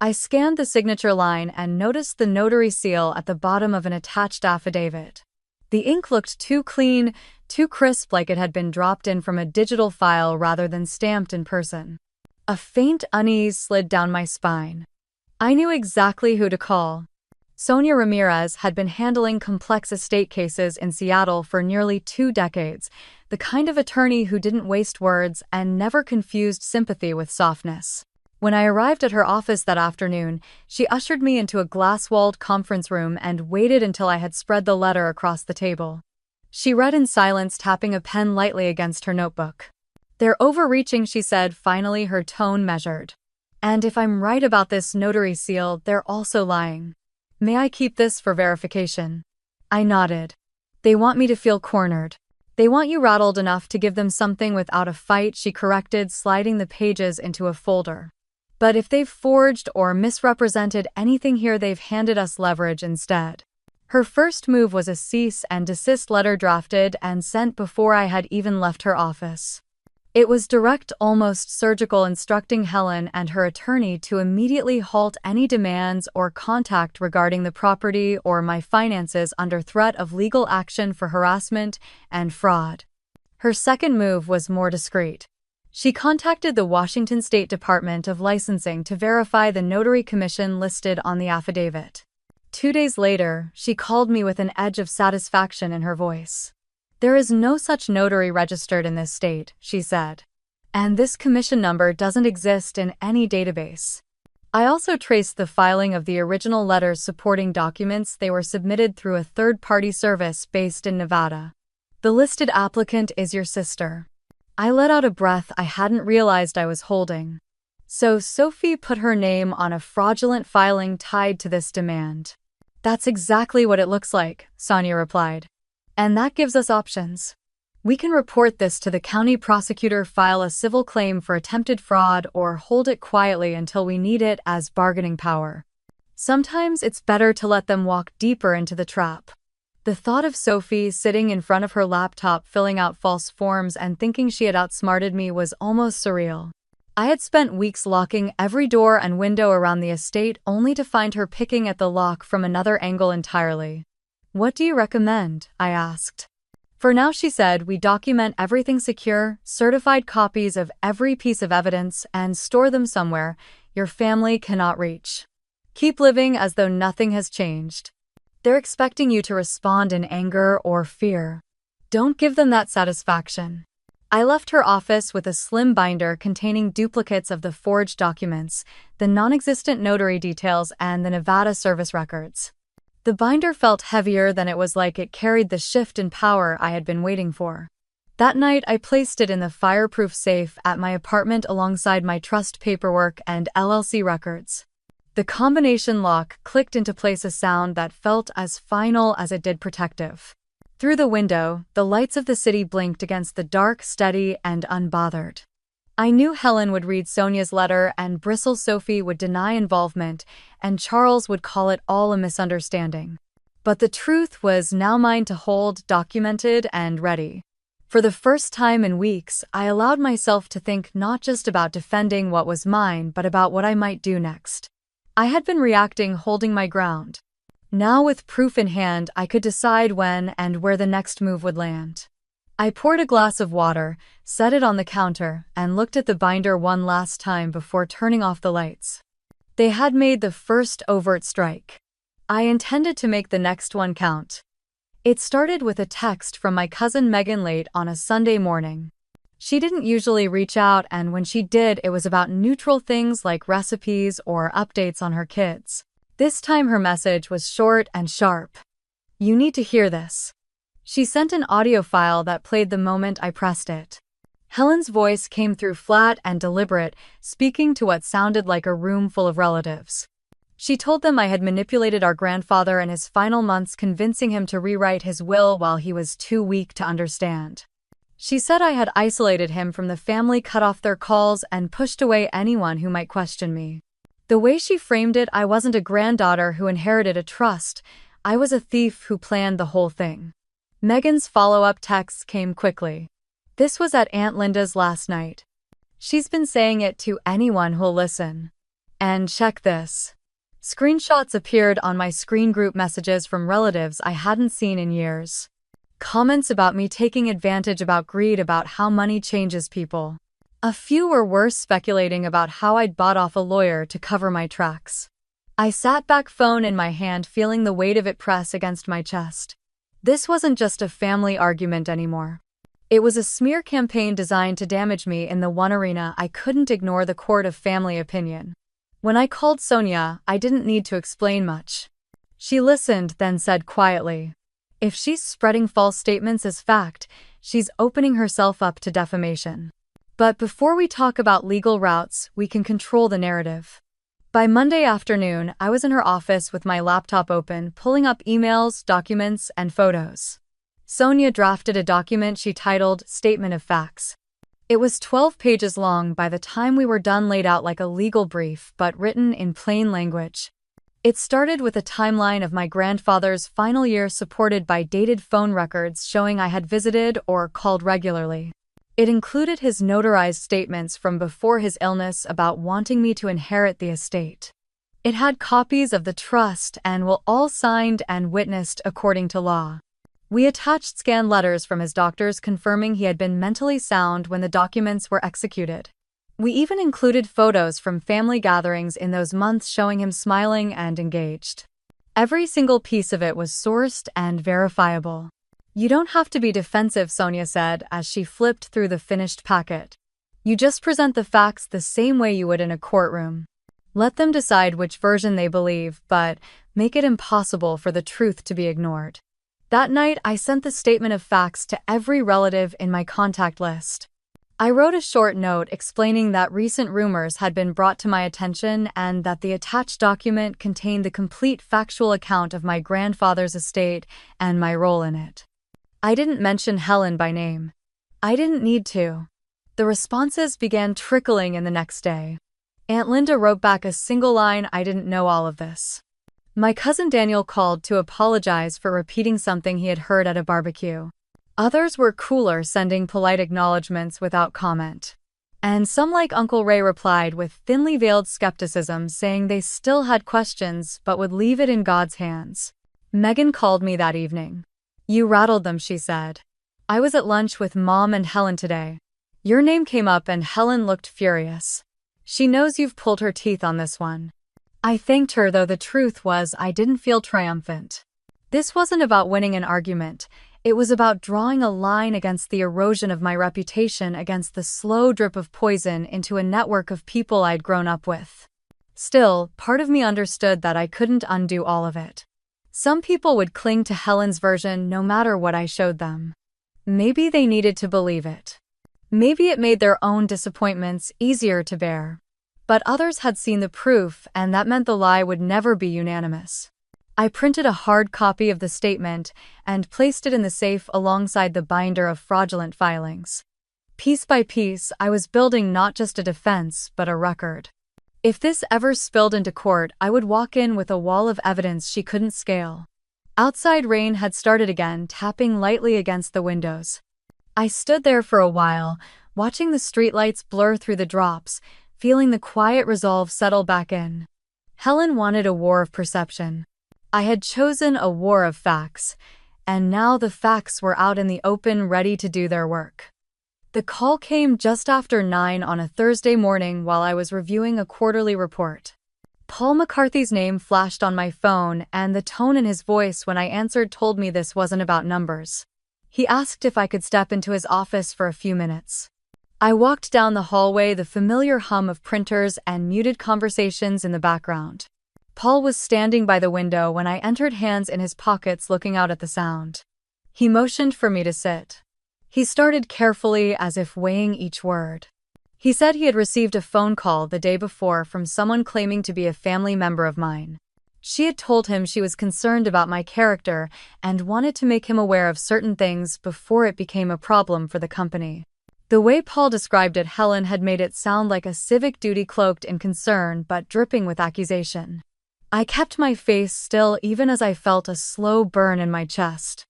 I scanned the signature line and noticed the notary seal at the bottom of an attached affidavit. The ink looked too clean, too crisp, like it had been dropped in from a digital file rather than stamped in person. A faint unease slid down my spine. I knew exactly who to call. Sonia Ramirez had been handling complex estate cases in Seattle for nearly 2 decades, the kind of attorney who didn't waste words and never confused sympathy with softness. When I arrived at her office that afternoon, she ushered me into a glass-walled conference room and waited until I had spread the letter across the table. She read in silence, tapping a pen lightly against her notebook. "They're overreaching," she said, finally, her tone measured. "And if I'm right about this notary seal, they're also lying. May I keep this for verification?" I nodded. "They want me to feel cornered. They want you rattled enough to give them something without a fight," she corrected, sliding the pages into a folder. "But if they've forged or misrepresented anything here, they've handed us leverage instead." Her first move was a cease and desist letter drafted and sent before I had even left her office. It was direct, almost surgical, instructing Helen and her attorney to immediately halt any demands or contact regarding the property or my finances under threat of legal action for harassment and fraud. Her second move was more discreet. She contacted the Washington State Department of Licensing to verify the notary commission listed on the affidavit. 2 days later, she called me with an edge of satisfaction in her voice. "There is no such notary registered in this state," she said. "And this commission number doesn't exist in any database." I also traced the filing of the original letters supporting documents. They were submitted through a third-party service based in Nevada. The listed applicant is your sister. I let out a breath I hadn't realized I was holding. So Sophie put her name on a fraudulent filing tied to this demand. That's exactly what it looks like, Sonia replied. And that gives us options. We can report this to the county prosecutor, file a civil claim for attempted fraud, or hold it quietly until we need it as bargaining power. Sometimes it's better to let them walk deeper into the trap. The thought of Sophie sitting in front of her laptop filling out false forms and thinking she had outsmarted me was almost surreal. I had spent weeks locking every door and window around the estate only to find her picking at the lock from another angle entirely. What do you recommend? I asked. For now, she said, we document everything secure, certified copies of every piece of evidence, and store them somewhere your family cannot reach. Keep living as though nothing has changed. They're expecting you to respond in anger or fear. Don't give them that satisfaction. I left her office with a slim binder containing duplicates of the forged documents, the non-existent notary details, and the Nevada service records. The binder felt heavier than it was, like it carried the shift in power I had been waiting for. That night, I placed it in the fireproof safe at my apartment alongside my trust paperwork and LLC records. The combination lock clicked into place, a sound that felt as final as it did protective. Through the window, the lights of the city blinked against the dark, steady, and unbothered. I knew Helen would read Sonia's letter and bristle. Sophie would deny involvement, and Charles would call it all a misunderstanding. But the truth was now mine to hold, documented and ready. For the first time in weeks, I allowed myself to think not just about defending what was mine, but about what I might do next. I had been reacting, holding my ground. Now, with proof in hand, I could decide when and where the next move would land. I poured a glass of water, set it on the counter, and looked at the binder one last time before turning off the lights. They had made the first overt strike. I intended to make the next one count. It started with a text from my cousin Megan late on a Sunday morning. She didn't usually reach out, and when she did, it was about neutral things like recipes or updates on her kids. This time her message was short and sharp. You need to hear this. She sent an audio file that played the moment I pressed it. Helen's voice came through flat and deliberate, speaking to what sounded like a room full of relatives. She told them I had manipulated our grandfather in his final months, convincing him to rewrite his will while he was too weak to understand. She said I had isolated him from the family, cut off their calls, and pushed away anyone who might question me. The way she framed it, I wasn't a granddaughter who inherited a trust. I was a thief who planned the whole thing. Megan's follow-up texts came quickly. This was at Aunt Linda's last night. She's been saying it to anyone who'll listen. And check this. Screenshots appeared on my screen, group messages from relatives I hadn't seen in years. Comments about me taking advantage, about greed, about how money changes people. A few were worse, speculating about how I'd bought off a lawyer to cover my tracks. I sat back, phone in my hand, feeling the weight of it press against my chest. This wasn't just a family argument anymore. It was a smear campaign designed to damage me in the one arena I couldn't ignore, the court of family opinion. When I called Sonia, I didn't need to explain much. She listened, then said quietly, if she's spreading false statements as fact, she's opening herself up to defamation. But before we talk about legal routes, we can control the narrative. By Monday afternoon, I was in her office with my laptop open, pulling up emails, documents, and photos. Sonia drafted a document she titled Statement of Facts. It was 12 pages long by the time we were done, laid out like a legal brief, but written in plain language. It started with a timeline of my grandfather's final year, supported by dated phone records showing I had visited or called regularly. It included his notarized statements from before his illness about wanting me to inherit the estate. It had copies of the trust and will, all signed and witnessed according to law. We attached scanned letters from his doctors confirming he had been mentally sound when the documents were executed. We even included photos from family gatherings in those months showing him smiling and engaged. Every single piece of it was sourced and verifiable. You don't have to be defensive, Sonia said as she flipped through the finished packet. You just present the facts the same way you would in a courtroom. Let them decide which version they believe, but make it impossible for the truth to be ignored. That night, I sent the statement of facts to every relative in my contact list. I wrote a short note explaining that recent rumors had been brought to my attention and that the attached document contained the complete factual account of my grandfather's estate and my role in it. I didn't mention Helen by name. I didn't need to. The responses began trickling in the next day. Aunt Linda wrote back a single line, "I didn't know all of this." My cousin Daniel called to apologize for repeating something he had heard at a barbecue. Others were cooler, sending polite acknowledgments without comment. And some, like Uncle Ray, replied with thinly veiled skepticism, saying they still had questions but would leave it in God's hands. Megan called me that evening. "You rattled them," she said. "I was at lunch with Mom and Helen today. Your name came up and Helen looked furious. She knows you've pulled her teeth on this one." I thanked her, though the truth was I didn't feel triumphant. This wasn't about winning an argument. It was about drawing a line against the erosion of my reputation, against the slow drip of poison into a network of people I'd grown up with. Still, part of me understood that I couldn't undo all of it. Some people would cling to Helen's version no matter what I showed them. Maybe they needed to believe it. Maybe it made their own disappointments easier to bear. But others had seen the proof, and that meant the lie would never be unanimous. I printed a hard copy of the statement and placed it in the safe alongside the binder of fraudulent filings. Piece by piece, I was building not just a defense, but a record. If this ever spilled into court, I would walk in with a wall of evidence she couldn't scale. Outside, rain had started again, tapping lightly against the windows. I stood there for a while, watching the streetlights blur through the drops, feeling the quiet resolve settle back in. Helen wanted a war of perception. I had chosen a war of facts, and now the facts were out in the open, ready to do their work. The call came just after 9 on a Thursday morning while I was reviewing a quarterly report. Paul McCarthy's name flashed on my phone, and the tone in his voice when I answered told me this wasn't about numbers. He asked if I could step into his office for a few minutes. I walked down the hallway, the familiar hum of printers and muted conversations in the background. Paul was standing by the window when I entered, hands in his pockets, looking out at the sound. He motioned for me to sit. He started carefully, as if weighing each word. He said he had received a phone call the day before from someone claiming to be a family member of mine. She had told him she was concerned about my character and wanted to make him aware of certain things before it became a problem for the company. The way Paul described it, Helen had made it sound like a civic duty cloaked in concern but dripping with accusation. I kept my face still even as I felt a slow burn in my chest.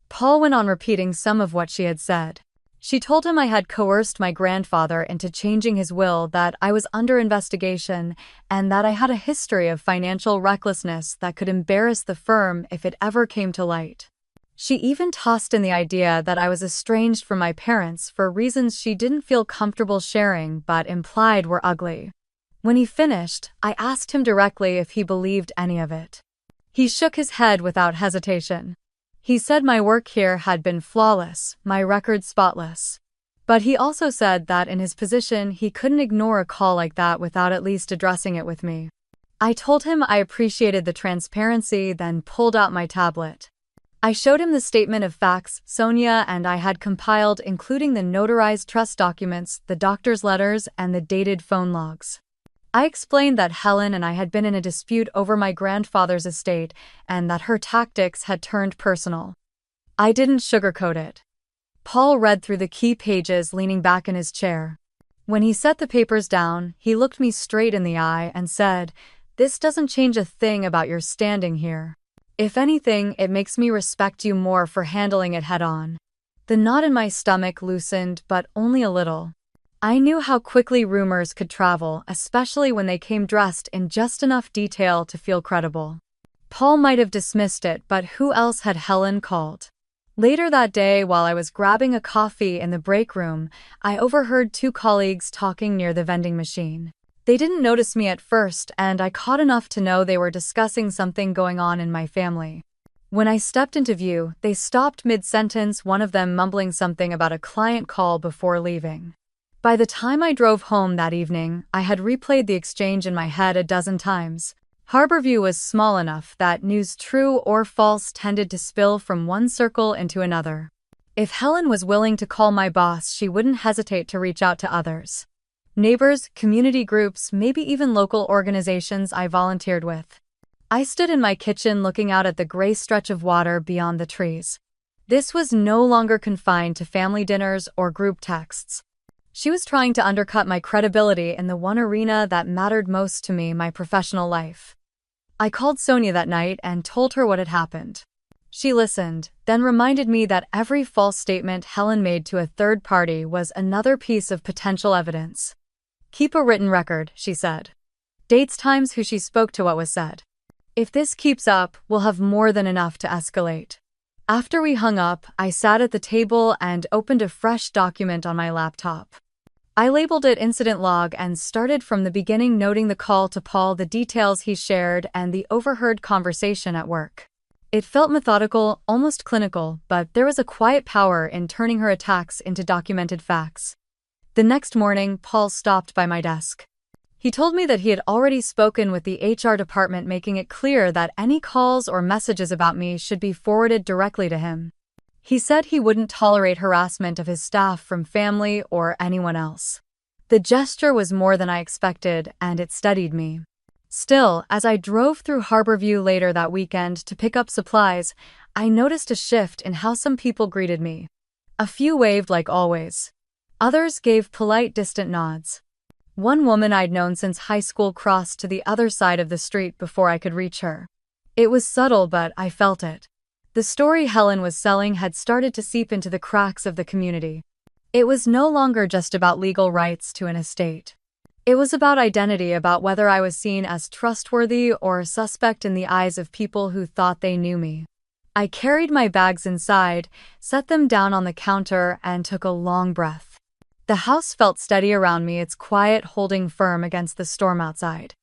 Paul went on repeating some of what she had said. She told him I had coerced my grandfather into changing his will, that I was under investigation, and that I had a history of financial recklessness that could embarrass the firm if it ever came to light. She even tossed in the idea that I was estranged from my parents for reasons she didn't feel comfortable sharing but implied were ugly. When he finished, I asked him directly if he believed any of it. He shook his head without hesitation. He said my work here had been flawless, my record spotless. But he also said that in his position he couldn't ignore a call like that without at least addressing it with me. I told him I appreciated the transparency, then pulled out my tablet. I showed him the statement of facts Sonia and I had compiled, including the notarized trust documents, the doctor's letters, and the dated phone logs. I explained that Helen and I had been in a dispute over my grandfather's estate and that her tactics had turned personal. I didn't sugarcoat it. Paul read through the key pages, leaning back in his chair. When he set the papers down, he looked me straight in the eye and said, "This doesn't change a thing about your standing here. If anything, it makes me respect you more for handling it head-on." The knot in my stomach loosened, but only a little. I knew how quickly rumors could travel, especially when they came dressed in just enough detail to feel credible. Paul might have dismissed it, but who else had Helen called? Later that day, while I was grabbing a coffee in the break room, I overheard two colleagues talking near the vending machine. They didn't notice me at first, and I caught enough to know they were discussing something going on in my family. When I stepped into view, they stopped mid-sentence, one of them mumbling something about a client call before leaving. By the time I drove home that evening, I had replayed the exchange in my head a dozen times. Harborview was small enough that news, true or false, tended to spill from one circle into another. If Helen was willing to call my boss, she wouldn't hesitate to reach out to others. Neighbors, community groups, maybe even local organizations I volunteered with. I stood in my kitchen looking out at the gray stretch of water beyond the trees. This was no longer confined to family dinners or group texts. She was trying to undercut my credibility in the one arena that mattered most to me, my professional life. I called Sonia that night and told her what had happened. She listened, then reminded me that every false statement Helen made to a third party was another piece of potential evidence. Keep a written record, she said. Dates, times, who she spoke to, what was said. If this keeps up, we'll have more than enough to escalate. After we hung up, I sat at the table and opened a fresh document on my laptop. I labeled it Incident Log and started from the beginning, noting the call to Paul, the details he shared, and the overheard conversation at work. It felt methodical, almost clinical, but there was a quiet power in turning her attacks into documented facts. The next morning, Paul stopped by my desk. He told me that he had already spoken with the HR department, making it clear that any calls or messages about me should be forwarded directly to him. He said he wouldn't tolerate harassment of his staff from family or anyone else. The gesture was more than I expected, and it steadied me. Still, as I drove through Harborview later that weekend to pick up supplies, I noticed a shift in how some people greeted me. A few waved like always. Others gave polite, distant nods. One woman I'd known since high school crossed to the other side of the street before I could reach her. It was subtle, but I felt it. The story Helen was selling had started to seep into the cracks of the community. It was no longer just about legal rights to an estate. It was about identity, about whether I was seen as trustworthy or suspect in the eyes of people who thought they knew me. I carried my bags inside, set them down on the counter, and took a long breath. The house felt steady around me, its quiet holding firm against the storm outside.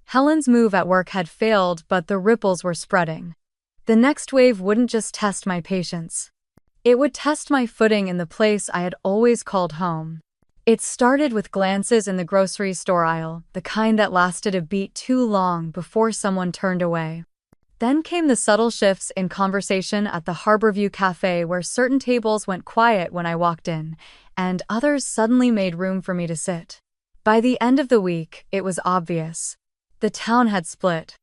Helen's move at work had failed, but the ripples were spreading. The next wave wouldn't just test my patience. It would test my footing in the place I had always called home. It started with glances in the grocery store aisle, the kind that lasted a beat too long before someone turned away. Then came the subtle shifts in conversation at the Harborview Cafe, where certain tables went quiet when I walked in, and others suddenly made room for me to sit. By the end of the week, it was obvious. The town had split.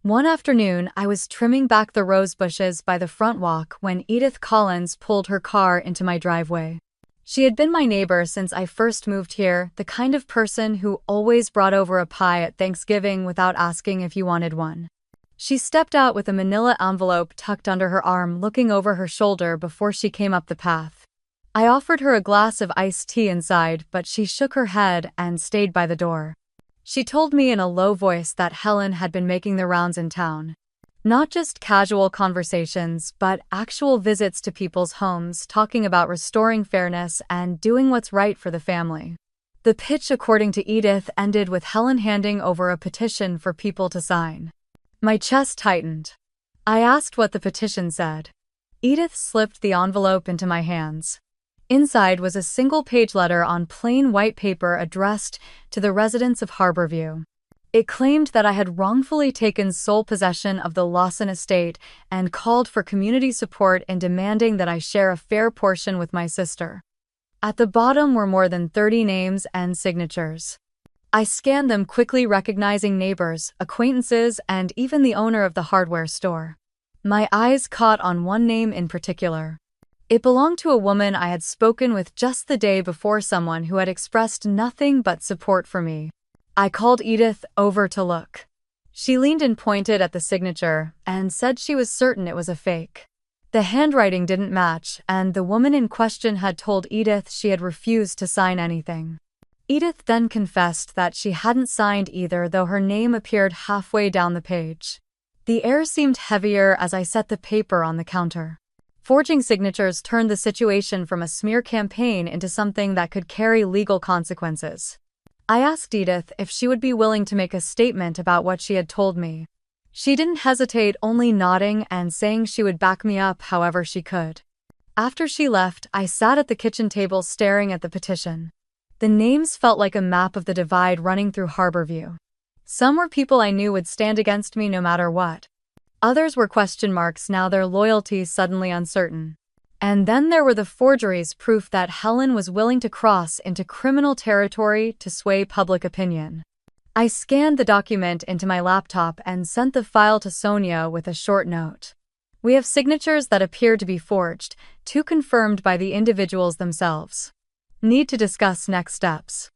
One afternoon, I was trimming back the rose bushes by the front walk when Edith Collins pulled her car into my driveway. She had been my neighbor since I first moved here, the kind of person who always brought over a pie at Thanksgiving without asking if you wanted one. She stepped out with a manila envelope tucked under her arm, looking over her shoulder before she came up the path. I offered her a glass of iced tea inside, but she shook her head and stayed by the door. She told me in a low voice that Helen had been making the rounds in town. Not just casual conversations, but actual visits to people's homes, talking about restoring fairness and doing what's right for the family. The pitch, according to Edith, ended with Helen handing over a petition for people to sign. My chest tightened. I asked what the petition said. Edith slipped the envelope into my hands. Inside was a single-page letter on plain white paper addressed to the residents of Harborview. It claimed that I had wrongfully taken sole possession of the Lawson estate and called for community support in demanding that I share a fair portion with my sister. At the bottom were more than 30 names and signatures. I scanned them quickly, recognizing neighbors, acquaintances, and even the owner of the hardware store. My eyes caught on one name in particular. It belonged to a woman I had spoken with just the day before, someone who had expressed nothing but support for me. I called Edith over to look. She leaned and pointed at the signature and said she was certain it was a fake. The handwriting didn't match, and the woman in question had told Edith she had refused to sign anything. Edith then confessed that she hadn't signed either, though her name appeared halfway down the page. The air seemed heavier as I set the paper on the counter. Forging signatures turned the situation from a smear campaign into something that could carry legal consequences. I asked Edith if she would be willing to make a statement about what she had told me. She didn't hesitate, only nodding and saying she would back me up however she could. After she left, I sat at the kitchen table staring at the petition. The names felt like a map of the divide running through Harborview. Some were people I knew would stand against me no matter what. Others were question marks, now their loyalty suddenly uncertain. And then there were the forgeries, proof that Helen was willing to cross into criminal territory to sway public opinion. I scanned the document into my laptop and sent the file to Sonia with a short note. We have signatures that appear to be forged, two confirmed by the individuals themselves. Need to discuss next steps.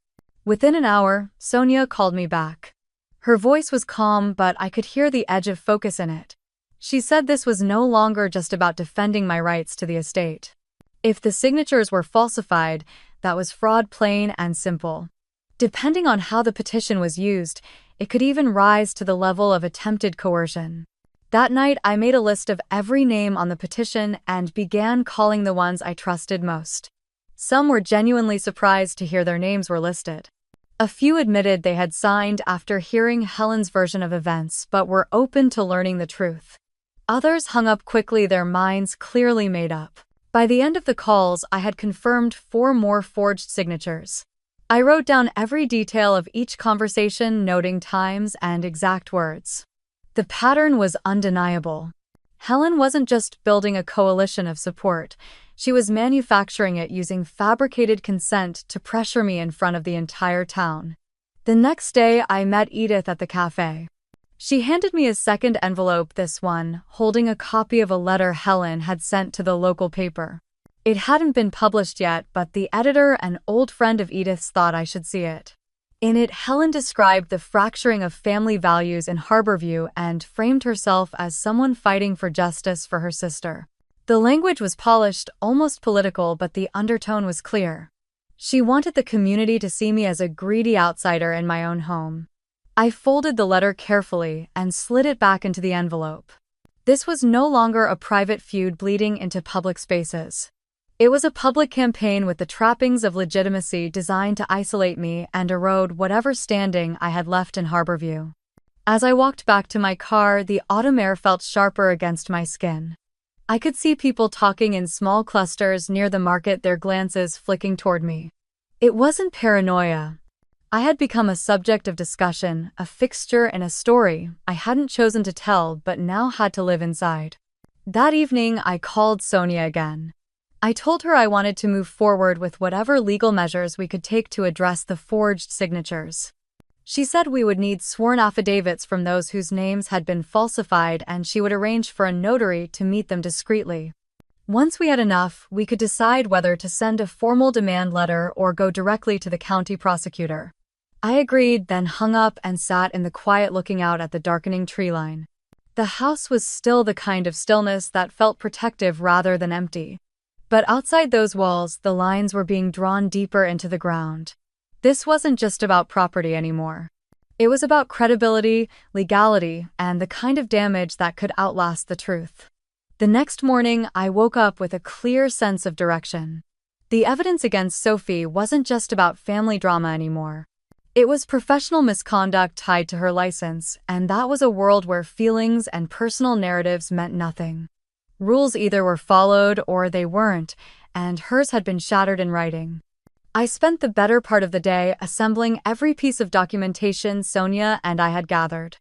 Within an hour, Sonia called me back. Her voice was calm, but I could hear the edge of focus in it. She said this was no longer just about defending my rights to the estate. If the signatures were falsified, that was fraud, plain and simple. Depending on how the petition was used, it could even rise to the level of attempted coercion. That night, I made a list of every name on the petition and began calling the ones I trusted most. Some were genuinely surprised to hear their names were listed. A few admitted they had signed after hearing Helen's version of events but were open to learning the truth. Others hung up quickly, their minds clearly made up. By the end of the calls, I had confirmed 4 more forged signatures. I wrote down every detail of each conversation, noting times and exact words. The pattern was undeniable. Helen wasn't just building a coalition of support, she was manufacturing it using fabricated consent to pressure me in front of the entire town. The next day, I met Edith at the cafe. She handed me a second envelope, this one holding a copy of a letter Helen had sent to the local paper. It hadn't been published yet, but the editor, an old friend of Edith's, thought I should see it. In it, Helen described the fracturing of family values in Harborview and framed herself as someone fighting for justice for her sister. The language was polished, almost political, but the undertone was clear. She wanted the community to see me as a greedy outsider in my own home. I folded the letter carefully and slid it back into the envelope. This was no longer a private feud bleeding into public spaces. It was a public campaign with the trappings of legitimacy designed to isolate me and erode whatever standing I had left in Harborview. As I walked back to my car, the autumn air felt sharper against my skin. I could see people talking in small clusters near the market, their glances flicking toward me. It wasn't paranoia. I had become a subject of discussion, a fixture in a story I hadn't chosen to tell but now had to live inside. That evening, I called Sonia again. I told her I wanted to move forward with whatever legal measures we could take to address the forged signatures. She said we would need sworn affidavits from those whose names had been falsified, and she would arrange for a notary to meet them discreetly. Once we had enough, we could decide whether to send a formal demand letter or go directly to the county prosecutor. I agreed, then hung up and sat in the quiet looking out at the darkening tree line. The house was still, the kind of stillness that felt protective rather than empty. But outside those walls, the lines were being drawn deeper into the ground. This wasn't just about property anymore. It was about credibility, legality, and the kind of damage that could outlast the truth. The next morning, I woke up with a clear sense of direction. The evidence against Sophie wasn't just about family drama anymore. It was professional misconduct tied to her license, and that was a world where feelings and personal narratives meant nothing. Rules either were followed or they weren't, and hers had been shattered in writing. I spent the better part of the day assembling every piece of documentation Sonia and I had gathered.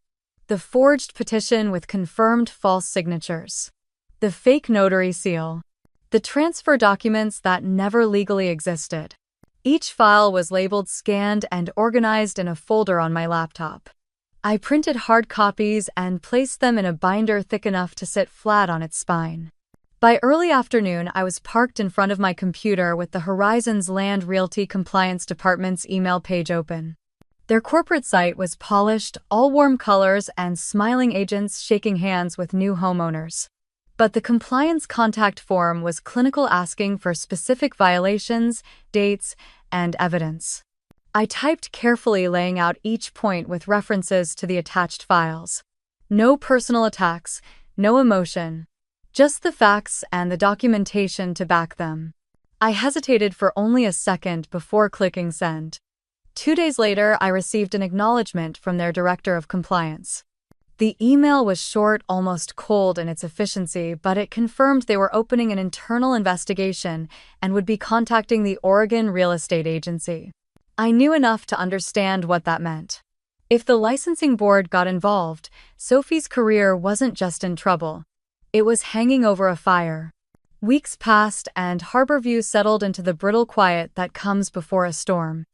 The forged petition with confirmed false signatures. The fake notary seal. The transfer documents that never legally existed. Each file was labeled, scanned, and organized in a folder on my laptop. I printed hard copies and placed them in a binder thick enough to sit flat on its spine. By early afternoon, I was parked in front of my computer with the Horizons Land Realty Compliance Department's email page open. Their corporate site was polished, all warm colors and smiling agents shaking hands with new homeowners. But the compliance contact form was clinical, asking for specific violations, dates, and evidence. I typed carefully, laying out each point with references to the attached files. No personal attacks, no emotion. Just the facts and the documentation to back them. I hesitated for only a second before clicking send. 2 days later, I received an acknowledgement from their director of compliance. The email was short, almost cold in its efficiency, but it confirmed they were opening an internal investigation and would be contacting the Oregon Real Estate Agency. I knew enough to understand what that meant. If the licensing board got involved, Sophie's career wasn't just in trouble. It was hanging over a fire. Weeks passed and Harborview settled into the brittle quiet that comes before a storm.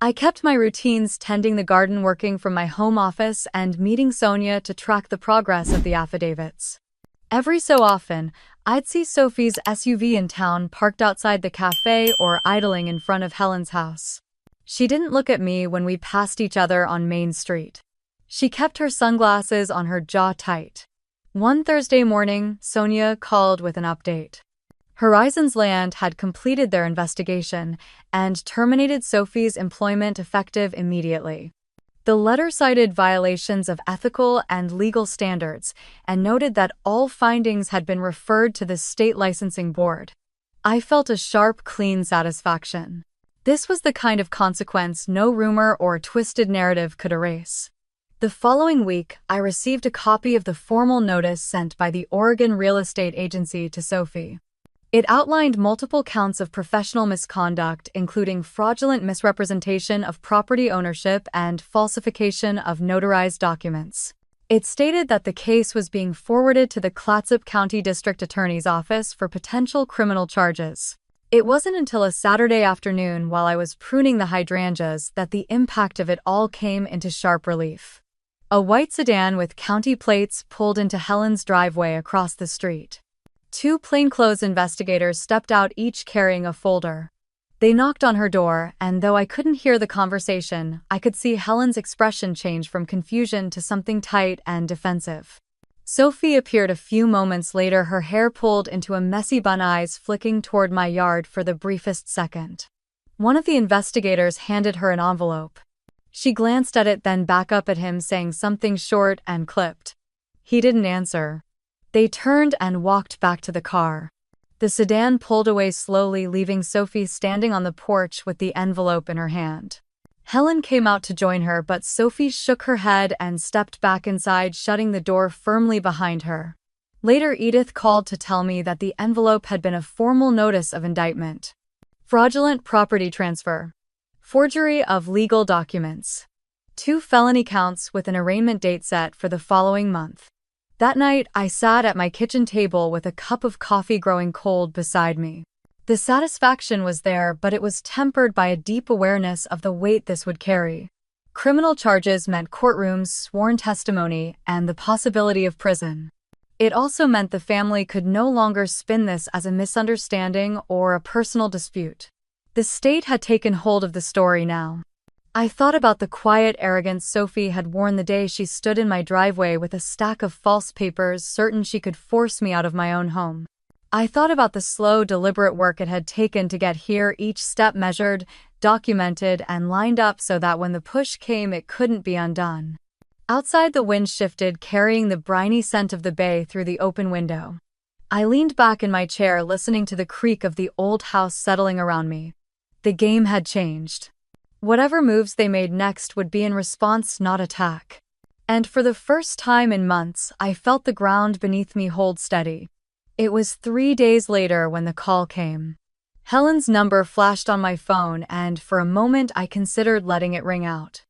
I kept my routines, tending the garden, working from my home office, and meeting Sonia to track the progress of the affidavits. Every so often, I'd see Sophie's SUV in town, parked outside the cafe or idling in front of Helen's house. She didn't look at me when we passed each other on Main Street. She kept her sunglasses on her jaw tight. One Thursday morning, Sonia called with an update. Horizons Land had completed their investigation and terminated Sophie's employment effective immediately. The letter cited violations of ethical and legal standards and noted that all findings had been referred to the state licensing board. I felt a sharp, clean satisfaction. This was the kind of consequence no rumor or twisted narrative could erase. The following week, I received a copy of the formal notice sent by the Oregon Real Estate Agency to Sophie. It outlined multiple counts of professional misconduct, including fraudulent misrepresentation of property ownership and falsification of notarized documents. It stated that the case was being forwarded to the Clatsop County District Attorney's Office for potential criminal charges. It wasn't until a Saturday afternoon while I was pruning the hydrangeas that the impact of it all came into sharp relief. A white sedan with county plates pulled into Helen's driveway across the street. Two plainclothes investigators stepped out, each carrying a folder. They knocked on her door, and though I couldn't hear the conversation, I could see Helen's expression change from confusion to something tight and defensive. Sophie appeared a few moments later, her hair pulled into a messy bun, eyes flicking toward my yard for the briefest second. One of the investigators handed her an envelope. She glanced at it, then back up at him, saying something short and clipped. He didn't answer. They turned and walked back to the car. The sedan pulled away slowly, leaving Sophie standing on the porch with the envelope in her hand. Helen came out to join her, but Sophie shook her head and stepped back inside, shutting the door firmly behind her. Later, Edith called to tell me that the envelope had been a formal notice of indictment. Fraudulent property transfer. Forgery of legal documents. 2 felony counts with an arraignment date set for the following month. That night, I sat at my kitchen table with a cup of coffee growing cold beside me. The satisfaction was there, but it was tempered by a deep awareness of the weight this would carry. Criminal charges meant courtrooms, sworn testimony, and the possibility of prison. It also meant the family could no longer spin this as a misunderstanding or a personal dispute. The state had taken hold of the story now. I thought about the quiet arrogance Sophie had worn the day she stood in my driveway with a stack of false papers, certain she could force me out of my own home. I thought about the slow, deliberate work it had taken to get here, each step measured, documented, and lined up so that when the push came, it couldn't be undone. Outside, the wind shifted, carrying the briny scent of the bay through the open window. I leaned back in my chair, listening to the creak of the old house settling around me. The game had changed. Whatever moves they made next would be in response, not attack. And for the first time in months, I felt the ground beneath me hold steady. It was 3 days later when the call came. Helen's number flashed on my phone, and for a moment I considered letting it ring out.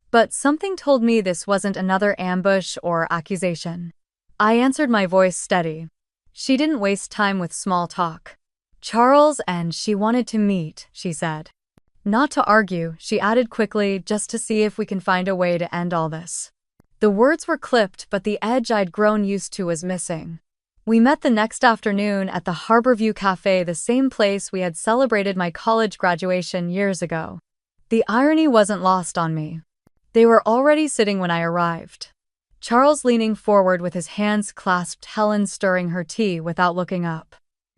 But something told me this wasn't another ambush or accusation. I answered, my voice steady. She didn't waste time with small talk. Charles and she wanted to meet, she said. Not to argue, she added quickly, just to see if we can find a way to end all this. The words were clipped, but the edge I'd grown used to was missing. We met the next afternoon at the Harborview Cafe, the same place we had celebrated my college graduation years ago. The irony wasn't lost on me. They were already sitting when I arrived. Charles leaning forward with his hands clasped, Helen stirring her tea without looking up.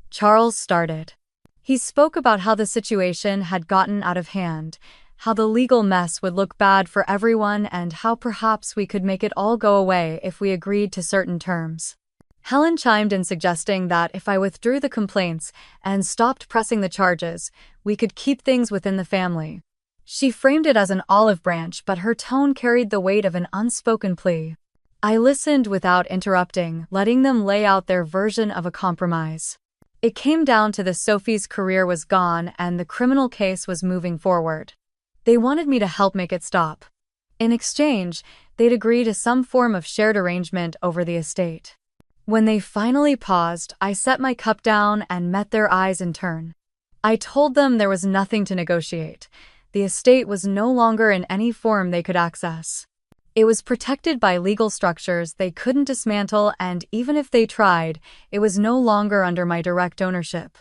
Charles started. He spoke about how the situation had gotten out of hand, how the legal mess would look bad for everyone, and how perhaps we could make it all go away if we agreed to certain terms. Helen chimed in, suggesting that if I withdrew the complaints and stopped pressing the charges, we could keep things within the family. She framed it as an olive branch, but her tone carried the weight of an unspoken plea. I listened without interrupting, letting them lay out their version of a compromise. It came down to this: Sophie's career was gone and the criminal case was moving forward. They wanted me to help make it stop. In exchange, they'd agree to some form of shared arrangement over the estate. When they finally paused, I set my cup down and met their eyes in turn. I told them there was nothing to negotiate. The estate was no longer in any form they could access. It was protected by legal structures they couldn't dismantle, and even if they tried, it was no longer under my direct ownership.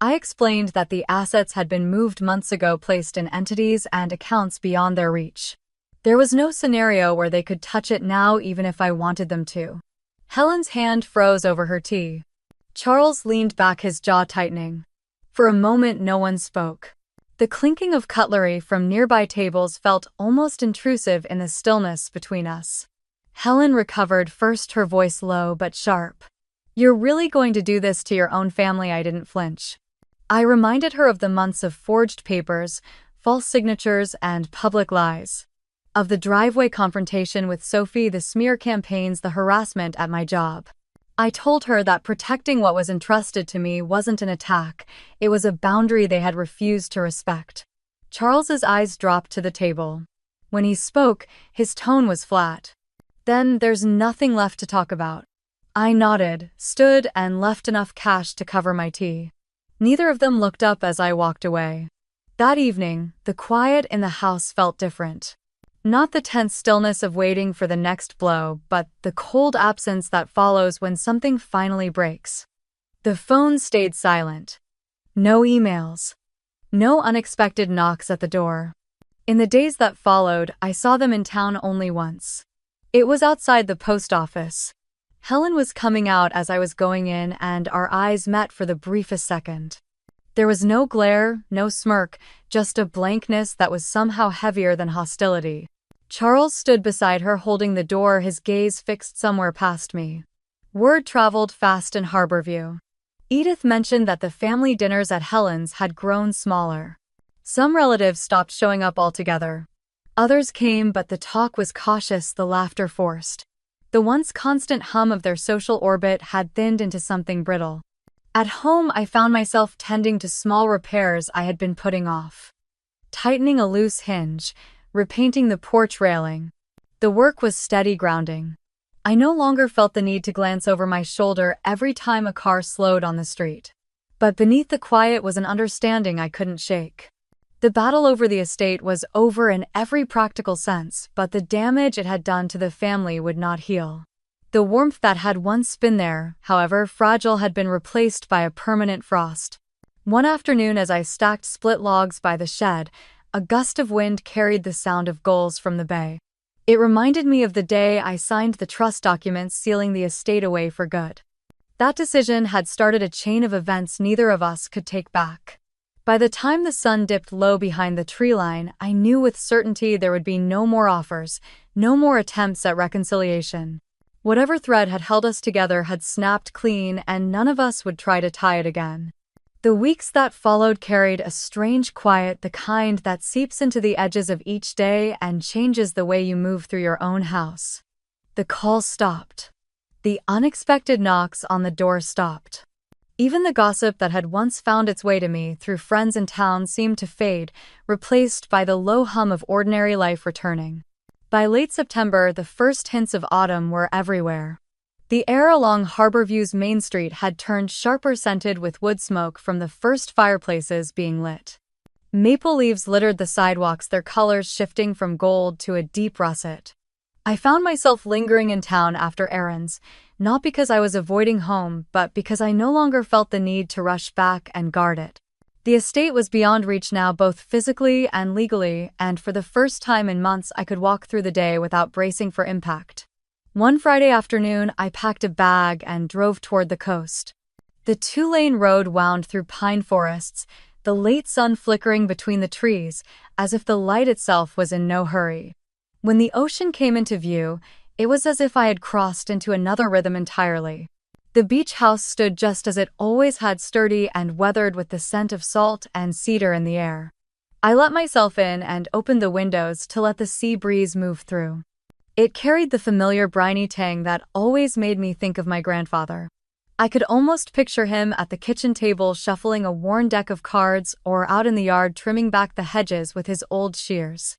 I explained that the assets had been moved months ago, placed in entities and accounts beyond their reach. There was no scenario where they could touch it now, even if I wanted them to. Helen's hand froze over her tea. Charles leaned back, his jaw tightening. For a moment, no one spoke. The clinking of cutlery from nearby tables felt almost intrusive in the stillness between us. Helen recovered first, her voice low but sharp. "You're really going to do this to your own family?" I didn't flinch. I reminded her of the months of forged papers, false signatures, and public lies. Of the driveway confrontation with Sophie, the smear campaigns, the harassment at my job. I told her that protecting what was entrusted to me wasn't an attack, it was a boundary they had refused to respect. Charles's eyes dropped to the table. When he spoke, his tone was flat. "Then there's nothing left to talk about." I nodded, stood, and left enough cash to cover my tea. Neither of them looked up as I walked away. That evening, the quiet in the house felt different. Not the tense stillness of waiting for the next blow, but the cold absence that follows when something finally breaks. The phone stayed silent. No emails. No unexpected knocks at the door. In the days that followed, I saw them in town only once. It was outside the post office. Helen was coming out as I was going in, and our eyes met for the briefest second. There was no glare, no smirk, just a blankness that was somehow heavier than hostility. Charles stood beside her, holding the door, his gaze fixed somewhere past me. Word traveled fast in Harborview. Edith mentioned that the family dinners at Helen's had grown smaller. Some relatives stopped showing up altogether. Others came, but the talk was cautious, the laughter forced. The once constant hum of their social orbit had thinned into something brittle. At home, I found myself tending to small repairs I had been putting off. Tightening a loose hinge, repainting the porch railing. The work was steady grounding. I no longer felt the need to glance over my shoulder every time a car slowed on the street. But beneath the quiet was an understanding I couldn't shake. The battle over the estate was over in every practical sense, but the damage it had done to the family would not heal. The warmth that had once been there, however fragile, had been replaced by a permanent frost. One afternoon, as I stacked split logs by the shed, a gust of wind carried the sound of gulls from the bay. It reminded me of the day I signed the trust documents sealing the estate away for good. That decision had started a chain of events neither of us could take back. By the time the sun dipped low behind the tree line, I knew with certainty there would be no more offers, no more attempts at reconciliation. Whatever thread had held us together had snapped clean, and none of us would try to tie it again. The weeks that followed carried a strange quiet, the kind that seeps into the edges of each day and changes the way you move through your own house. The calls stopped. The unexpected knocks on the door stopped. Even the gossip that had once found its way to me through friends in town seemed to fade, replaced by the low hum of ordinary life returning. By late September, the first hints of autumn were everywhere. The air along Harborview's Main Street had turned sharper, scented with wood smoke from the first fireplaces being lit. Maple leaves littered the sidewalks, their colors shifting from gold to a deep russet. I found myself lingering in town after errands, not because I was avoiding home, but because I no longer felt the need to rush back and guard it. The estate was beyond reach now, both physically and legally, and for the first time in months I could walk through the day without bracing for impact. One Friday afternoon, I packed a bag and drove toward the coast. The two-lane road wound through pine forests, the late sun flickering between the trees, as if the light itself was in no hurry. When the ocean came into view, it was as if I had crossed into another rhythm entirely. The beach house stood just as it always had, sturdy and weathered, with the scent of salt and cedar in the air. I let myself in and opened the windows to let the sea breeze move through. It carried the familiar briny tang that always made me think of my grandfather. I could almost picture him at the kitchen table shuffling a worn deck of cards or out in the yard trimming back the hedges with his old shears.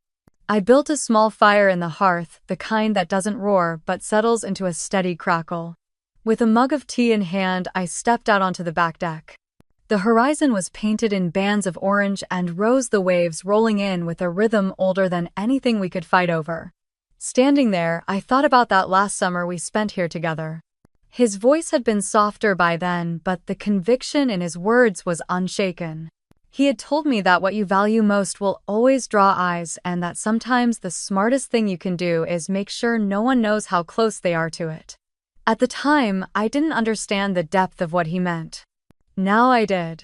I built a small fire in the hearth, the kind that doesn't roar but settles into a steady crackle. With a mug of tea in hand, I stepped out onto the back deck. The horizon was painted in bands of orange and rose, the waves rolling in with a rhythm older than anything we could fight over. Standing there, I thought about that last summer we spent here together. His voice had been softer by then, but the conviction in his words was unshaken. He had told me that what you value most will always draw eyes, and that sometimes the smartest thing you can do is make sure no one knows how close they are to it. At the time, I didn't understand the depth of what he meant. Now I did.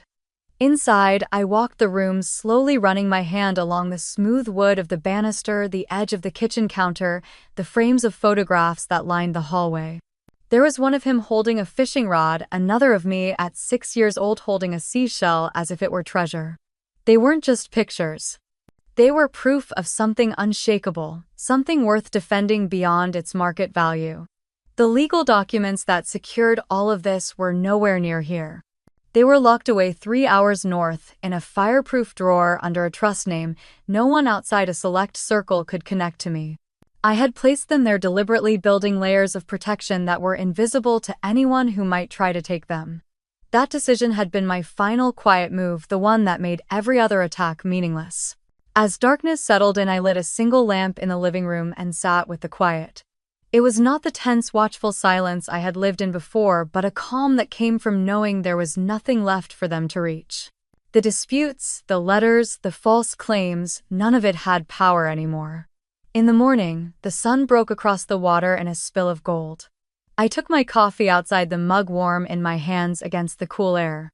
Inside, I walked the room, slowly running my hand along the smooth wood of the banister, the edge of the kitchen counter, the frames of photographs that lined the hallway. There was one of him holding a fishing rod, another of me at 6 years old holding a seashell as if it were treasure. They weren't just pictures. They were proof of something unshakable, something worth defending beyond its market value. The legal documents that secured all of this were nowhere near here. They were locked away 3 hours north, in a fireproof drawer under a trust name. No one outside a select circle could connect to me. I had placed them there deliberately, building layers of protection that were invisible to anyone who might try to take them. That decision had been my final quiet move, the one that made every other attack meaningless. As darkness settled in, I lit a single lamp in the living room and sat with the quiet. It was not the tense, watchful silence I had lived in before, but a calm that came from knowing there was nothing left for them to reach. The disputes, the letters, the false claims, none of it had power anymore. In the morning, the sun broke across the water in a spill of gold. I took my coffee outside, the mug warm in my hands against the cool air.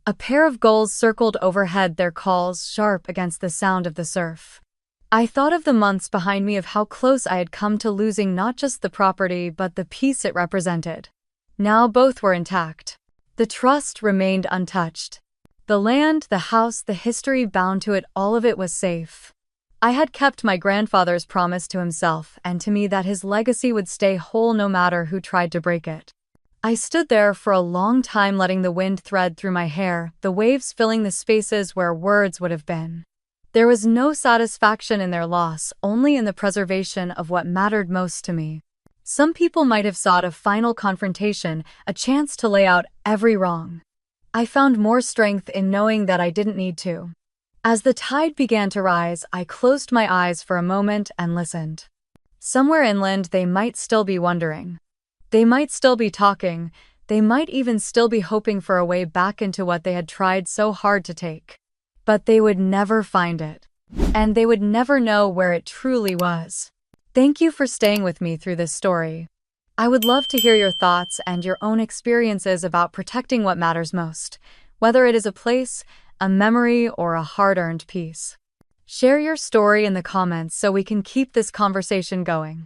A pair of gulls circled overhead, their calls sharp against the sound of the surf. I thought of the months behind me, of how close I had come to losing not just the property but the peace it represented. Now both were intact. The trust remained untouched. The land, the house, the history bound to it, all of it was safe. I had kept my grandfather's promise to himself and to me that his legacy would stay whole no matter who tried to break it. I stood there for a long time, letting the wind thread through my hair, the waves filling the spaces where words would have been. There was no satisfaction in their loss, only in the preservation of what mattered most to me. Some people might have sought a final confrontation, a chance to lay out every wrong. I found more strength in knowing that I didn't need to. As the tide began to rise, I closed my eyes for a moment and listened. Somewhere inland, they might still be wondering. They might still be talking. They might even still be hoping for a way back into what they had tried so hard to take. But they would never find it. And they would never know where it truly was. Thank you for staying with me through this story. I would love to hear your thoughts and your own experiences about protecting what matters most, whether it is a place, a memory, or a hard-earned peace. Share your story in the comments so we can keep this conversation going.